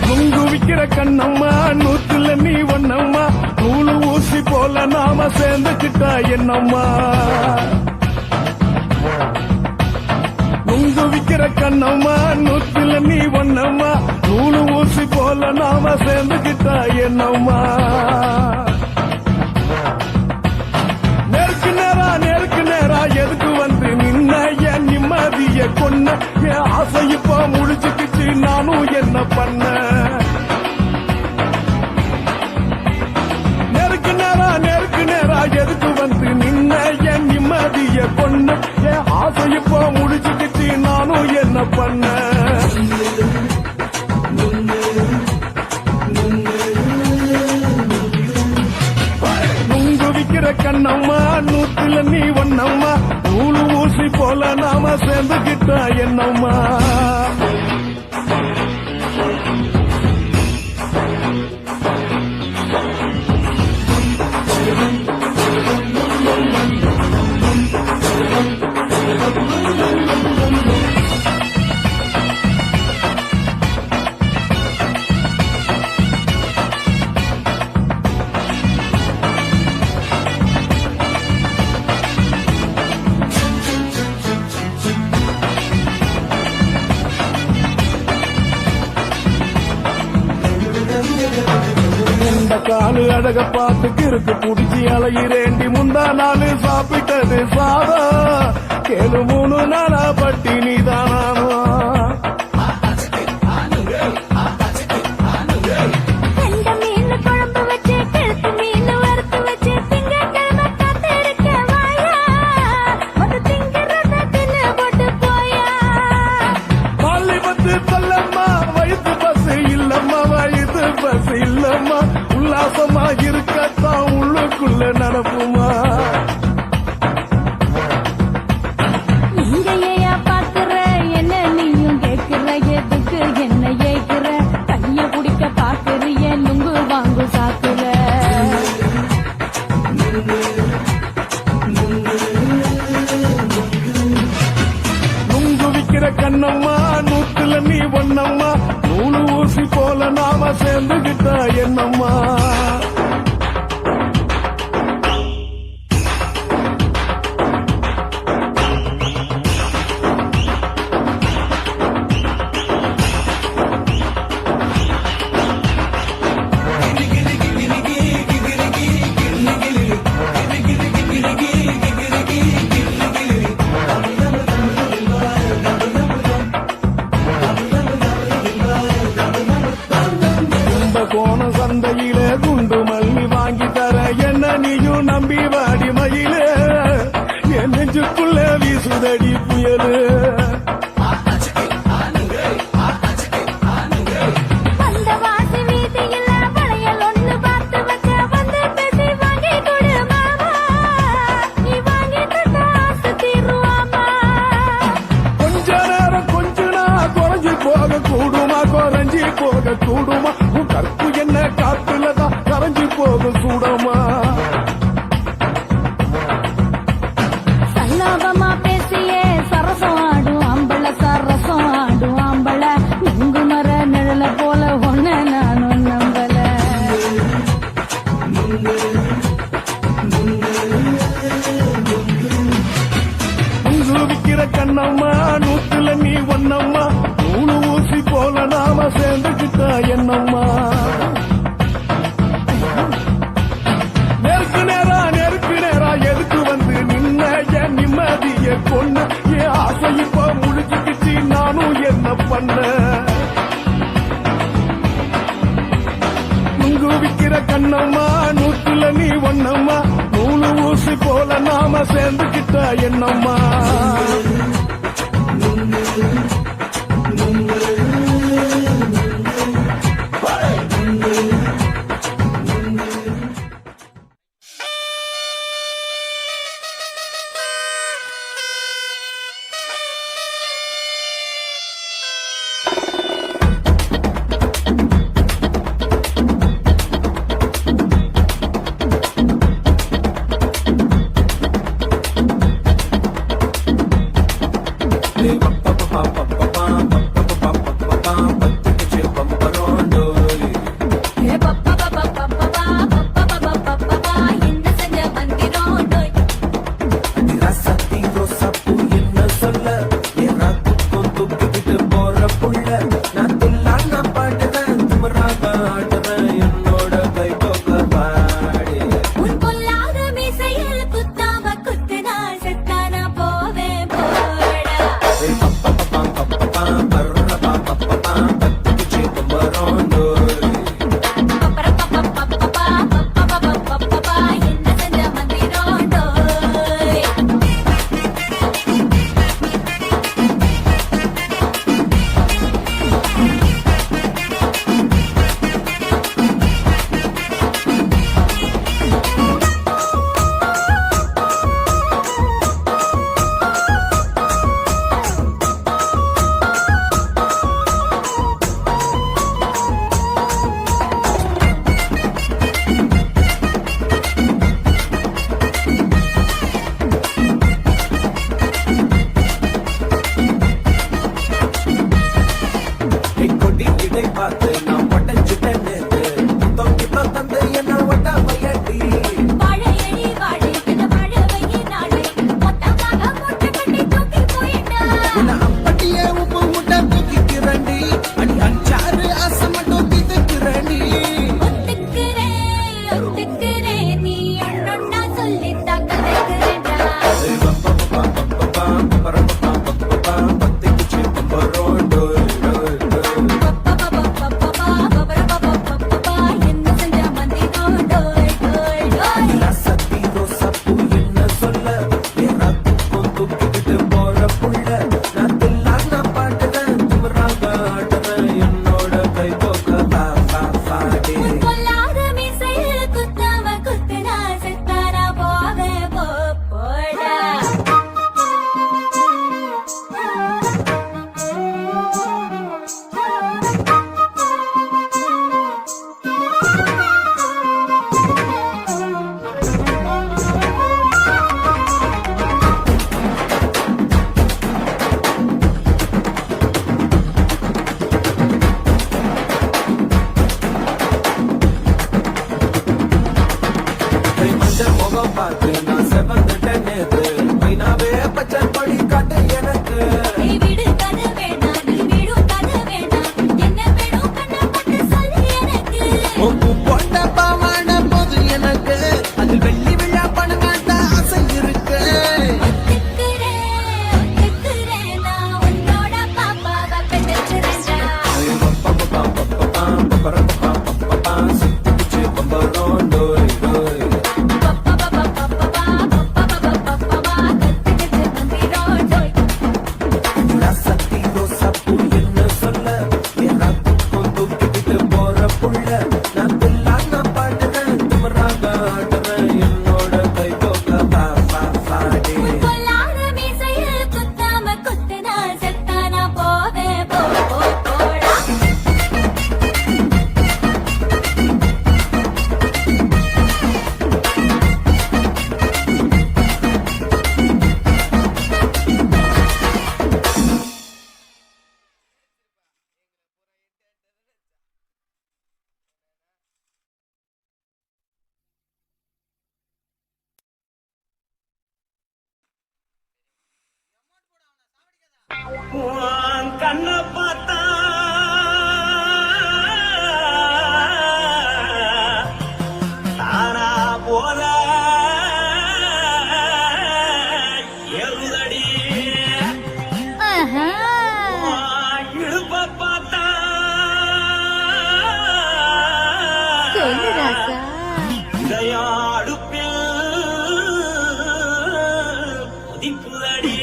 நுங்கு விக்கிற கண்ணம்மா நூத்துல நீ ஒன்னம்மா நூலு ஊசி போல நாம சேர்ந்துக்கிட்டா என்னம்மா நுங்கு விக்கிற கண்ணம்மா நூத்துல நீ ஒன்னம்மா நூலு ஊசி போல நாம சேர்ந்துக்கிட்டா என்னம்மா நேருக்கு நேரா எதுக்கு வந்து நின்ன என் நிம்மதிய கொன்ன என் ஆசை இப்ப முடிச்சுக்கிச்சு நானும் என்ன பண்ண நேருக்கு நேரா எதுக்கு வந்து நின்ன என் நிம்மதிய கொன்ன என் ஆசை இப்ப முடிச்சுக்கிச்சு நானும் என்ன பண்ண நுங்கு விக்கிற கண்ணம்மா நூத்துல நீ ஒன்னம்மா நூலு ஊசி போல நாம சேர்ந்துகிட்டா என்னம்மா இந்த காலு அழக பார்த்துக்கு இருக்கு புடிச்சி அலையிறேண்டி முந்தா நாளு சாப்பிட்டது சாதம் கேளு 3 நாளா பட்டி நீதானானோ கண்ட மீன் குழம்பு வச்சு கழுத்து மீன் வறுத்து வச்சு திங்கக்கிழமை காத்திருக்க வாயா வந்து திங்கிறத தின்னு போட்டு போயா பள்ளி பத்து தள்ளம்மா வயிற்று பஸ் இல்லம்மா வயிற்று பஸ் இல்லம்மா உல்லாசமா இருக்கத்தான் உள்ளுக்குள்ள நடப்புமா நீங்க ஏயா பாக்குற என்ன நீயும் கேக்குற எதுக்கு என்ன ஏக்குற கைய குடிக்க பாக்குறிய நுங்கு வாங்கு சாக்குற நுங்கு விக்கிற கண்ணம்மா நூத்துல நீ ஒன்னம்மா நூலு ஊசி போல நாம சேர்ந்துகிட்டா என்னம்மா கோண சந்தையில குண்டு மல்லி வாங்கி தர என்ன நீயும் நம்பி வாடி மயில என் நெஞ்சுக்குள்ள வீசுதடி புயலு அந்த வாசி வீதியில வளையல் ஒண்ணு பார்த்து வச்ச வந்து பேசி வாங்கி கொடு மாமா நீ வாங்கி தந்த ஆசை தீருவாமா கொஞ்ச நேரம் கொஞ்சனா குறைஞ்சி போக கூடுமா குறைஞ்சி போக கூடுமா உன் கற்பு என்ன காத்துலதான் கரைஞ்சி போக கூடுமா சல்லாபமா பேசியே சரசம் ஆடும் அம்பள சரசம் ஆடும் அம்பள நுங்கு மர நிழல போல ஒன்ன நானும் நம்பல நுங்கு விக்கிற கண்ணம்மா என்ன நுங்கு விக்கிற கண்ணம்மா நூற்றுல நீ ஒண்ணம்மா நூலு ஊசி போல நாம சேர்ந்துக்கிட்ட என்னம்மா கண்ண பார்த்தா தானா போல எழுதடி இழுப்ப ராசா இதையாடுப்பில் உதிப்புதடி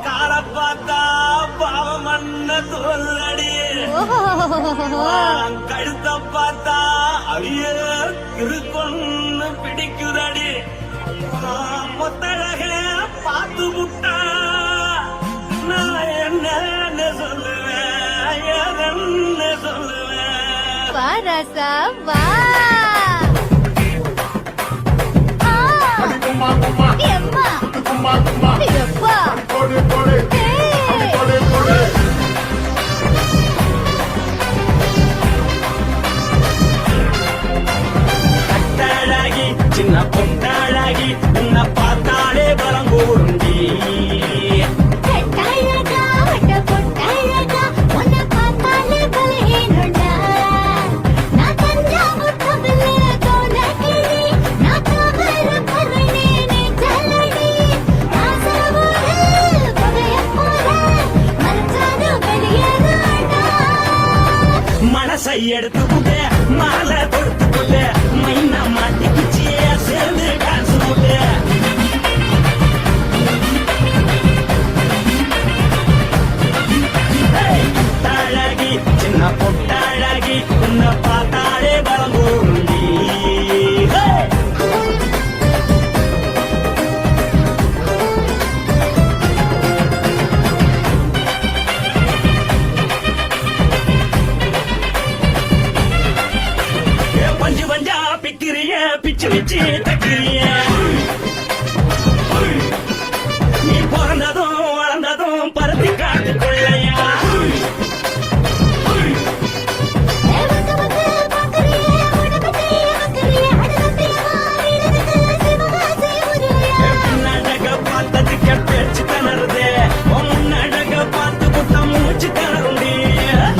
கால பார்த்தா பாவம் அண்ண தோல்லடி கழுத்த பார்த்தா அழிய இருக்குன்னு பிடிக்குதடி மொத்தழக பார்த்து விட்டா நான் என்ன சொல்லுவேன் என்ன சொல்லுவேன் வா ராசா வா கும்மா கும்மா எம்மா கும்மா கும்மா எப்பா போடு போடு ஏய். போடு போடு கட்டழகி சின்ன பொட்டழகி உன்னை பார்த்தாலே பலம் கூறுண்டி கட்டழகா வட்ட பொட்டழகா உன்னை பார்த்தாலே பலேனுடா நான் தஞ்சாவூர் கவிலே கோலகிரி நான் காவல கருணே நீ ஜல்லடி ஆசையோடு பகைய போல மறைச்சாது வெளியேறாடா மனசை எடுத்துக்கிட்டே மாலை கொடுத்துக்கிட்டே மைனா மாட்டிக்கிச்சியே சேர்ந்து டான்ஸ் போட்டு அழகி சின்ன பொட்டழகி உன்னை பார்த்தாலே பலம் கூறுண்டி பஞ்சு பஞ்சா பிக்கிறிய பிச்சு பிச்சு தக்கிறிய நீ பிறந்ததும் வளர்ந்ததும் பருத்தி காட்டு கொள்ளையா வந்து வந்து பாக்கறியே உடம்பே வக்கறியே அடத்தியா வீரனுக்கு சிவகாசி உருயா பின்னழக பார்த்ததுக்கு பேச்சு தளருதே முன்னழக பார்த்து புத்த மூச்சு தளருண்டி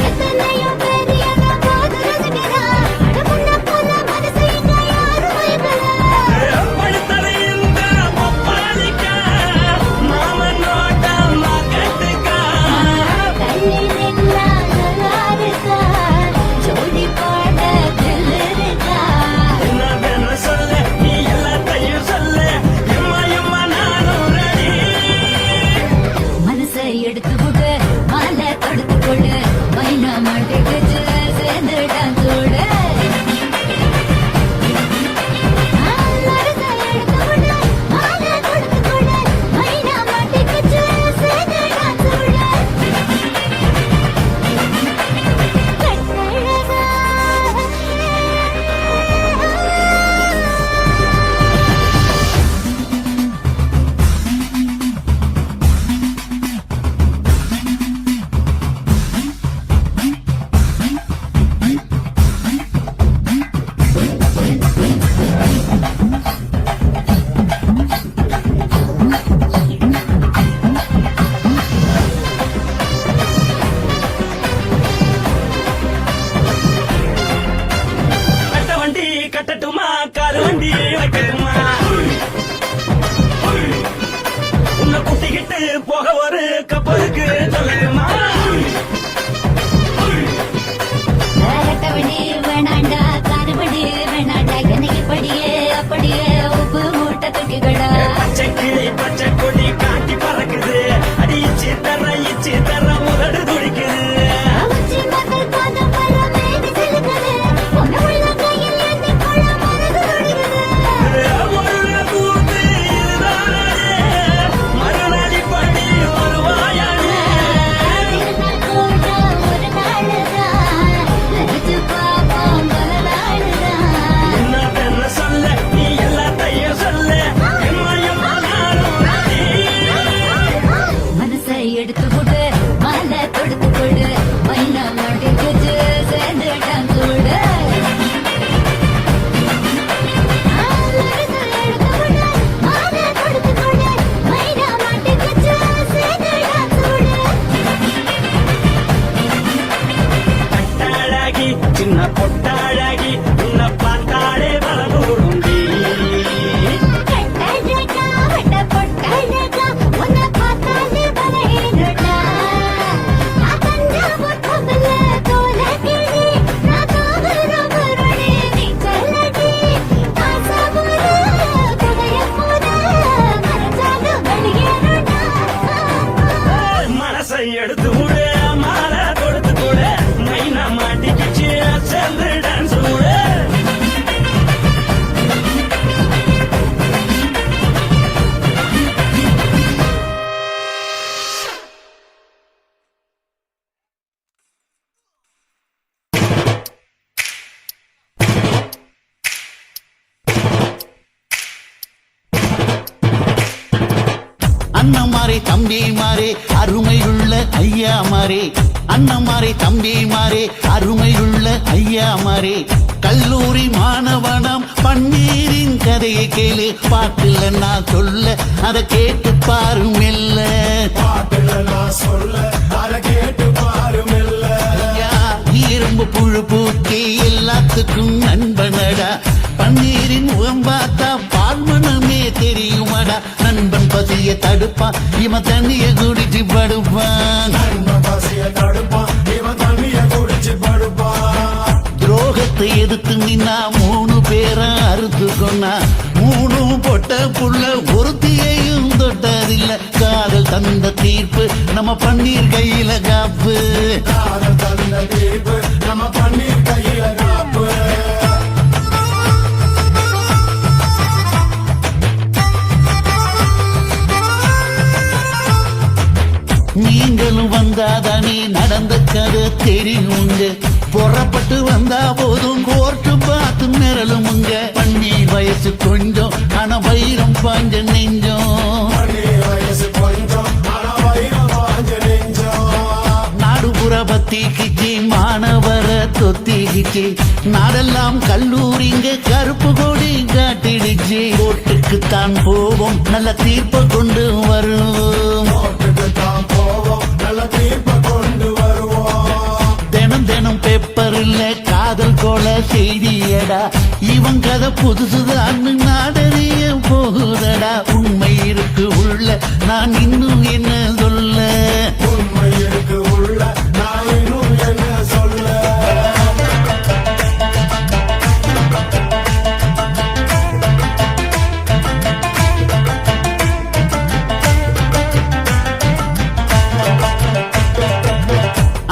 எத்தனையோ பேர் என்ன போது ரசிக்கிறா அடமுன்ன போல மனசு இங்க யாரும் வைக்கல படுத்தலை இந்த ஒப்பாளிக்க மாமன் நோட்டம் கட்டுக்கா கள்ளி நின்னா நல்லா இருக்கா ஜோடி பாட தில் இருக்கா என்ன சொல்ல நீ எல்லாத்தையும் சொல்ல எம்மா எம்மா நானும் ரெடி மனசை எடுத்து விடு மாலை தொடுத்து கொடு மைனா மாட்டுக்கு சேர்ந்து டான்ஸோட மனசை எடுத்து விடு மாலை தொடுத்து கொடு மைனா மாட்டுக்கு சேர்ந்து டான்ஸோட கட்ட வண்டி கட்டட்டுமா கால் வண்டி வைக்கட்டுமா உன்னை கூட்டிக்கிட்டு போக ஒரு கப்பலுக்கு சொல்லட்டுமா கட்டவண்டி வேணாண்டா காரவண்டி வேணாண்டா எனக்கு படியே அப்படியே உப்பு மூட்டை தூக்கிக்கடா பச்சை கிளி பச்சை கொடி காட்டி பறக்குது அடி இச்சி தர உதடு துடிக்குது உச்சி மகள் பாதம் வர மேடி செலுக்குது உன்னை உள்ள கையில் ஏந்தி கொள்ள மனது துடிக்குது அண்ணமாரே தம்பிமாரே அருமையுள்ள ஐயாமாரே, அண்ணமாரே தம்பிமாரே அருமையுள்ள ஐயாமாரே. கல்லூரி மாணவனாம் பன்னீரின் கதையை கேளு, பாட்டுல நான் சொல்ல அதை கேட்டு பாரு மெல்ல. ஐயா, இரும்பு புழு பூக்கி எல்லாத்துக்கும் நண்பனடா, பன்னீரின் முகம் பார்த்தா பால்மனமே தெரியுமாடா. நண்பன் பசிய தடுப்பான், இவன் தண்ணிய குடிச்சு படுப்பான். துரோகத்தை எதிர்த்து நின்னா 3 பேரை அறுத்து கொன்னா, 3 பொட்ட புள்ள ஒருத்தியையும் தொட்டதில்ல. காதல் தந்த தீர்ப்பு நம்ம பன்னீர் கையில காப்பு. நீங்களும் வந்தாதானே நடந்த கதை தெரியுங்க, புறப்பட்டு வந்தா போதும் கோர்ட்டு பார்த்து நிரலுமுங்க. பன்னீர் வயசு கொஞ்சம் ஆனா வைரம் பாஞ்ச நெஞ்சம், நாடுபுற பத்திக்கிச்சு மாணவர தொத்திக்கிச்சு, நாடெல்லாம் கல்லூரிங்க கருப்பு கொடி காட்டிடுச்சு. கோர்ட்டுக்குத்தான் போவோம் நல்ல தீர்ப்பை கொண்டு வருவோம், தினம் தினம் பேப்பர்ல காதல் கொல செய்தியடா. இவன் கதை புதுசுதான் நாடறிய போகுதடா. உண்மை இருக்கு உள்ள நான் இன்னும் என்ன சொல்ல,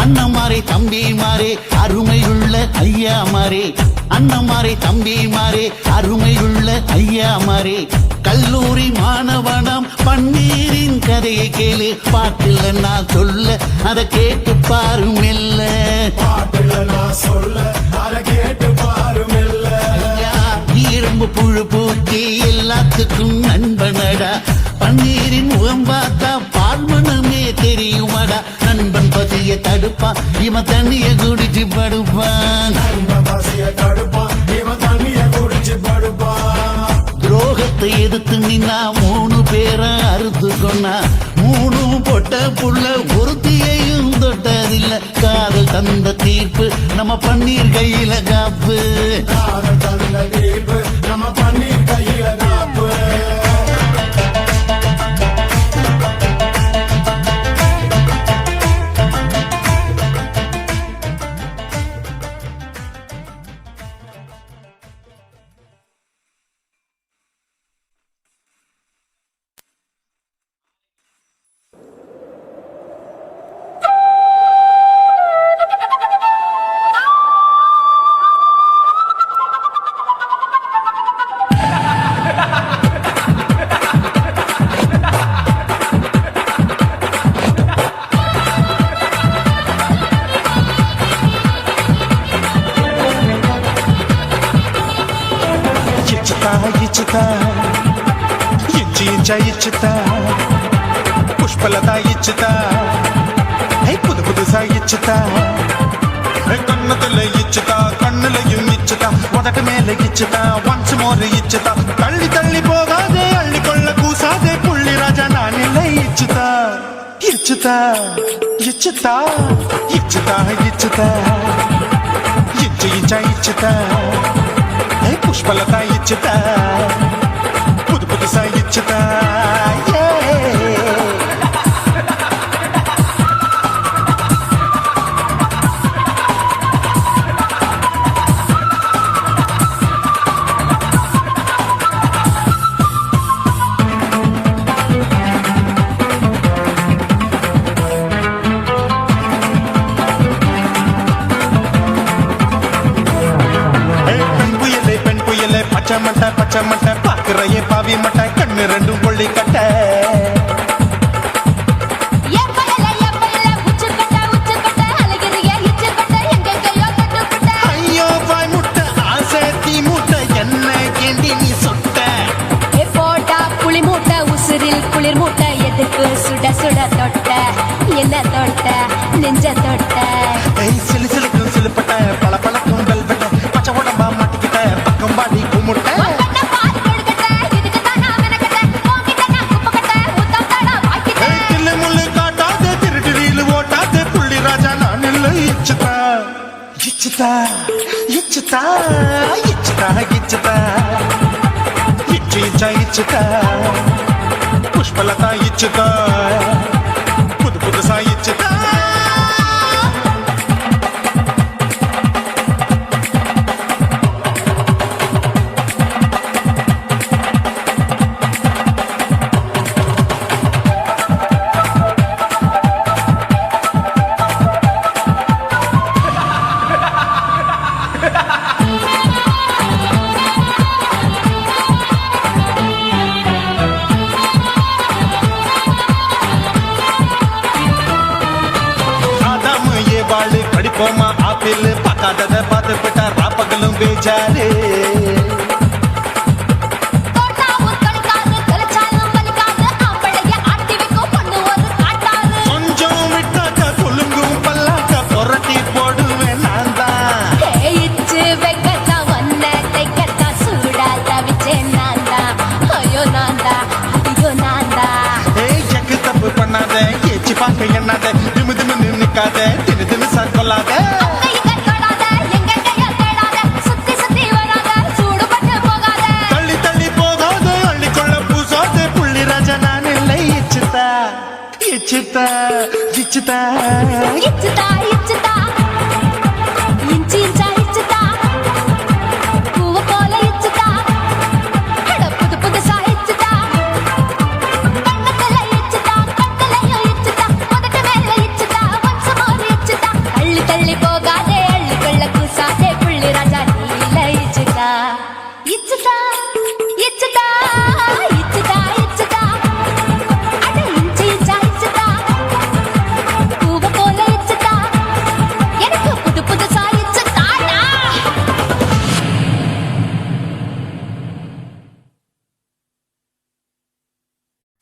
அண்ணமாரே தம்பிமாரே அருமையுள்ள ஐயாமாரே, அண்ணமாரே தம்பிமாரே அருமையுள்ள ஐயாமாரே. கல்லூரி மாணவனாம் பன்னீரின் கதையை கேளு, பாட்டுல நான் சொல்ல அதை கேட்டு பாரு மெல்ல. ஐயா, இரும்பு புழு பூச்சி எல்லாத்துக்கும் நண்பனடா, பன்னீரின் முகம் பார்த்தா பால்மனமே தெரியுமாடா. நண்பன் பசிய தடுப்பான், இவன் தண்ணிய குடிச்சு படுப்பான். துரோகத்தை எதிர்த்து நின்னா 3 பேரை அறுத்து கொன்னா, 3 பொட்ட புள்ள ஒருத்தியையும் தொட்டதில்ல. காதல் தந்த தீர்ப்பு நம்ம பன்னீர் கையில காப்பு. ఇచ్చుతా ఇచ్చుతా పుష్పలత ఇచ్చుతా புது புதுசா இச்சுதா, கண்ணத்துல இச்சுதா, கண்ணுலையும் இச்சுதா, உதட்டு மேல இச்சுதா, ஒன்ஸ் மோர் இச்சுதா. தள்ளி தள்ளி போகாதே, அள்ளி கொள்ள கூசாதே, புள்ளி ராஜா நான் இல்லை. இச்சுதா இச்சுதா இச்சுதா இச்சுதா இச்சுதா இச்சுதா புஷ்பலதா இச்சுதா, புது புதுசா இச்சுதா. பச்சை மட்டை பாக்குறையே பாவி மட்டை, கண்ணு ரெண்டும் கொள்ளி கட்ட. ஐயோ வாய் முட்டை ஆசை தீ மூட்டை, என்ன கேண்டி நீ சொட்ட. போட்டா புளி மூட்டை உசுரில் குளிர் மூட்டை, எதுக்கு ఇచ్చుతా ఇచ్చుతా ఇచ్చుతా ఇచ్చి ఇచ్చుతా పుష్పలత ఇచ్చుతా పుదు పుదుసా ఇచ్చుతా படிப்போமா ஆப்பிள் பார்க்காதத பார்த்து விட்டா ராப்பகலும் பேச்சாரு கொஞ்சம் விட்டாக்க குலுங்கும் பல்லாக்க புரட்டி போடுவேன் நான் தான் எக்கு தப்பு பண்ணாத ஏச்சி பார்க்க எண்ணாத திமு திமு நின்னுக்காத தினு தினு கொள்ளாத தள்ளி தள்ளி போகாத அள்ளி கொள்ள பூசாத புள்ளி ராஜா நான் இல்லை இச்சுதா இச்சுதா இச்சுதா இச்சுதா இச்சுதா இஞ்சி இஞ்சா இச்சுதா பூவ போல இச்சுதா புது புதுசா இச்சுதா கண்ணத்துல இச்சுதா கட்டலையும் இச்சுதா முதட்டு மேல இச்சுதா ஒன்ஸ் மோர் இச்சுதா அள்ளி தள்ளி போகாதே அள்ளி கொள்ள கூசாதே புள்ளி ராஜா நீல இச்சுதா இச்சுதா இச்சுதா இச்சுதா இச்சுதா அட இஞ்சி இஞ்சா இச்சுதா பூவ போல இச்சுதா எனக்கு புது புதுசா இச்சுதாடா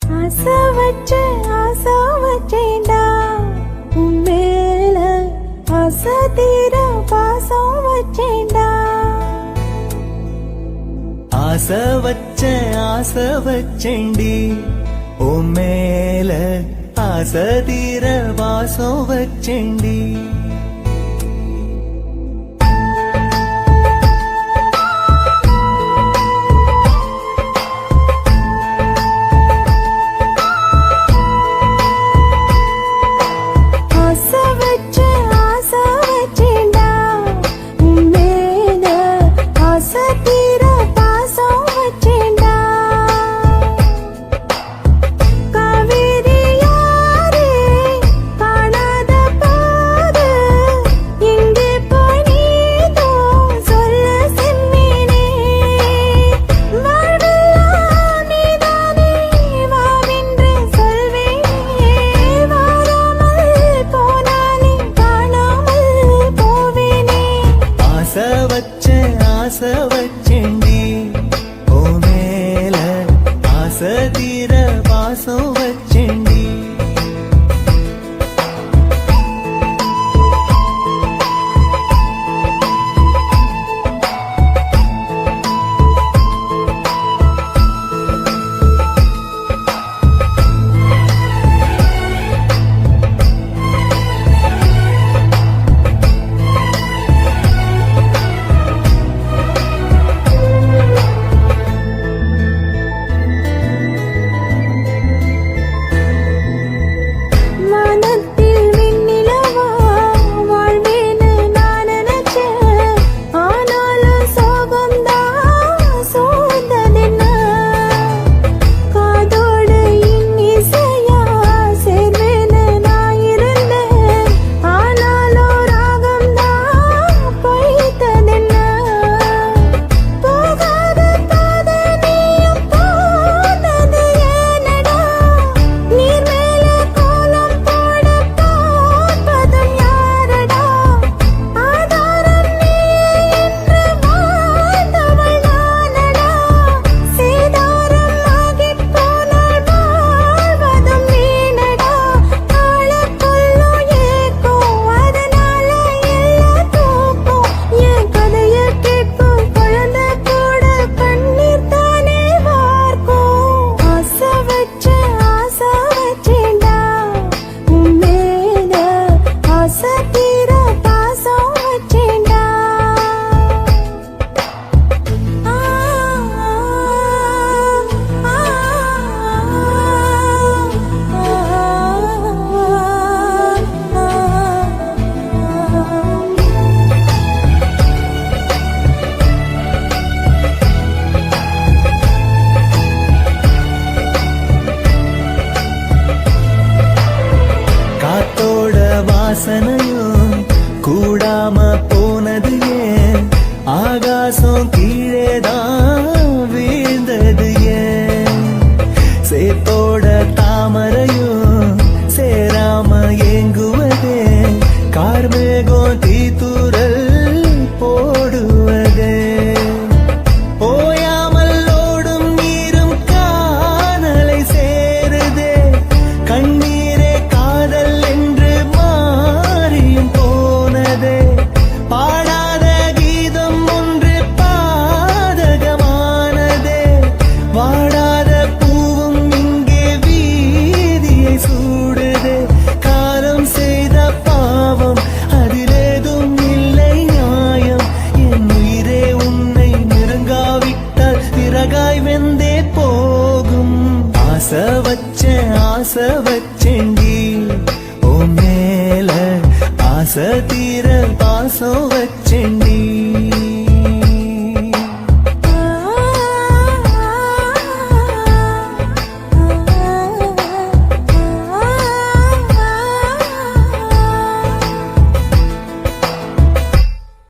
ஆசை வச்சேன்டா உன் மேல ஆசை தீர பாசம் வச்சேன்டா ஆசை வச்சேண்டி ஓ மேல ஆசை தீர வாசம் வச்சேண்டி ஆசை வச்சேன்டா உன் மேல ஆசை தீர பாசம் வச்சேன்டா காவேரி யாரே காணாத பாரு எங்கே போனீதோ சொல்ல செம்மீனே வாழ்வெல்லாம் நீதானே வாவென்று சொல்வேனே வாராமல் போனாலே காணாமல் போவேனே ஆசை வச்சேண்டி ஓ மேல ஆசை தீர வாசம் வச்சேண்டி வாசனையும் கூடாம போனது ஏன் ஆகாசம் கீழேதான்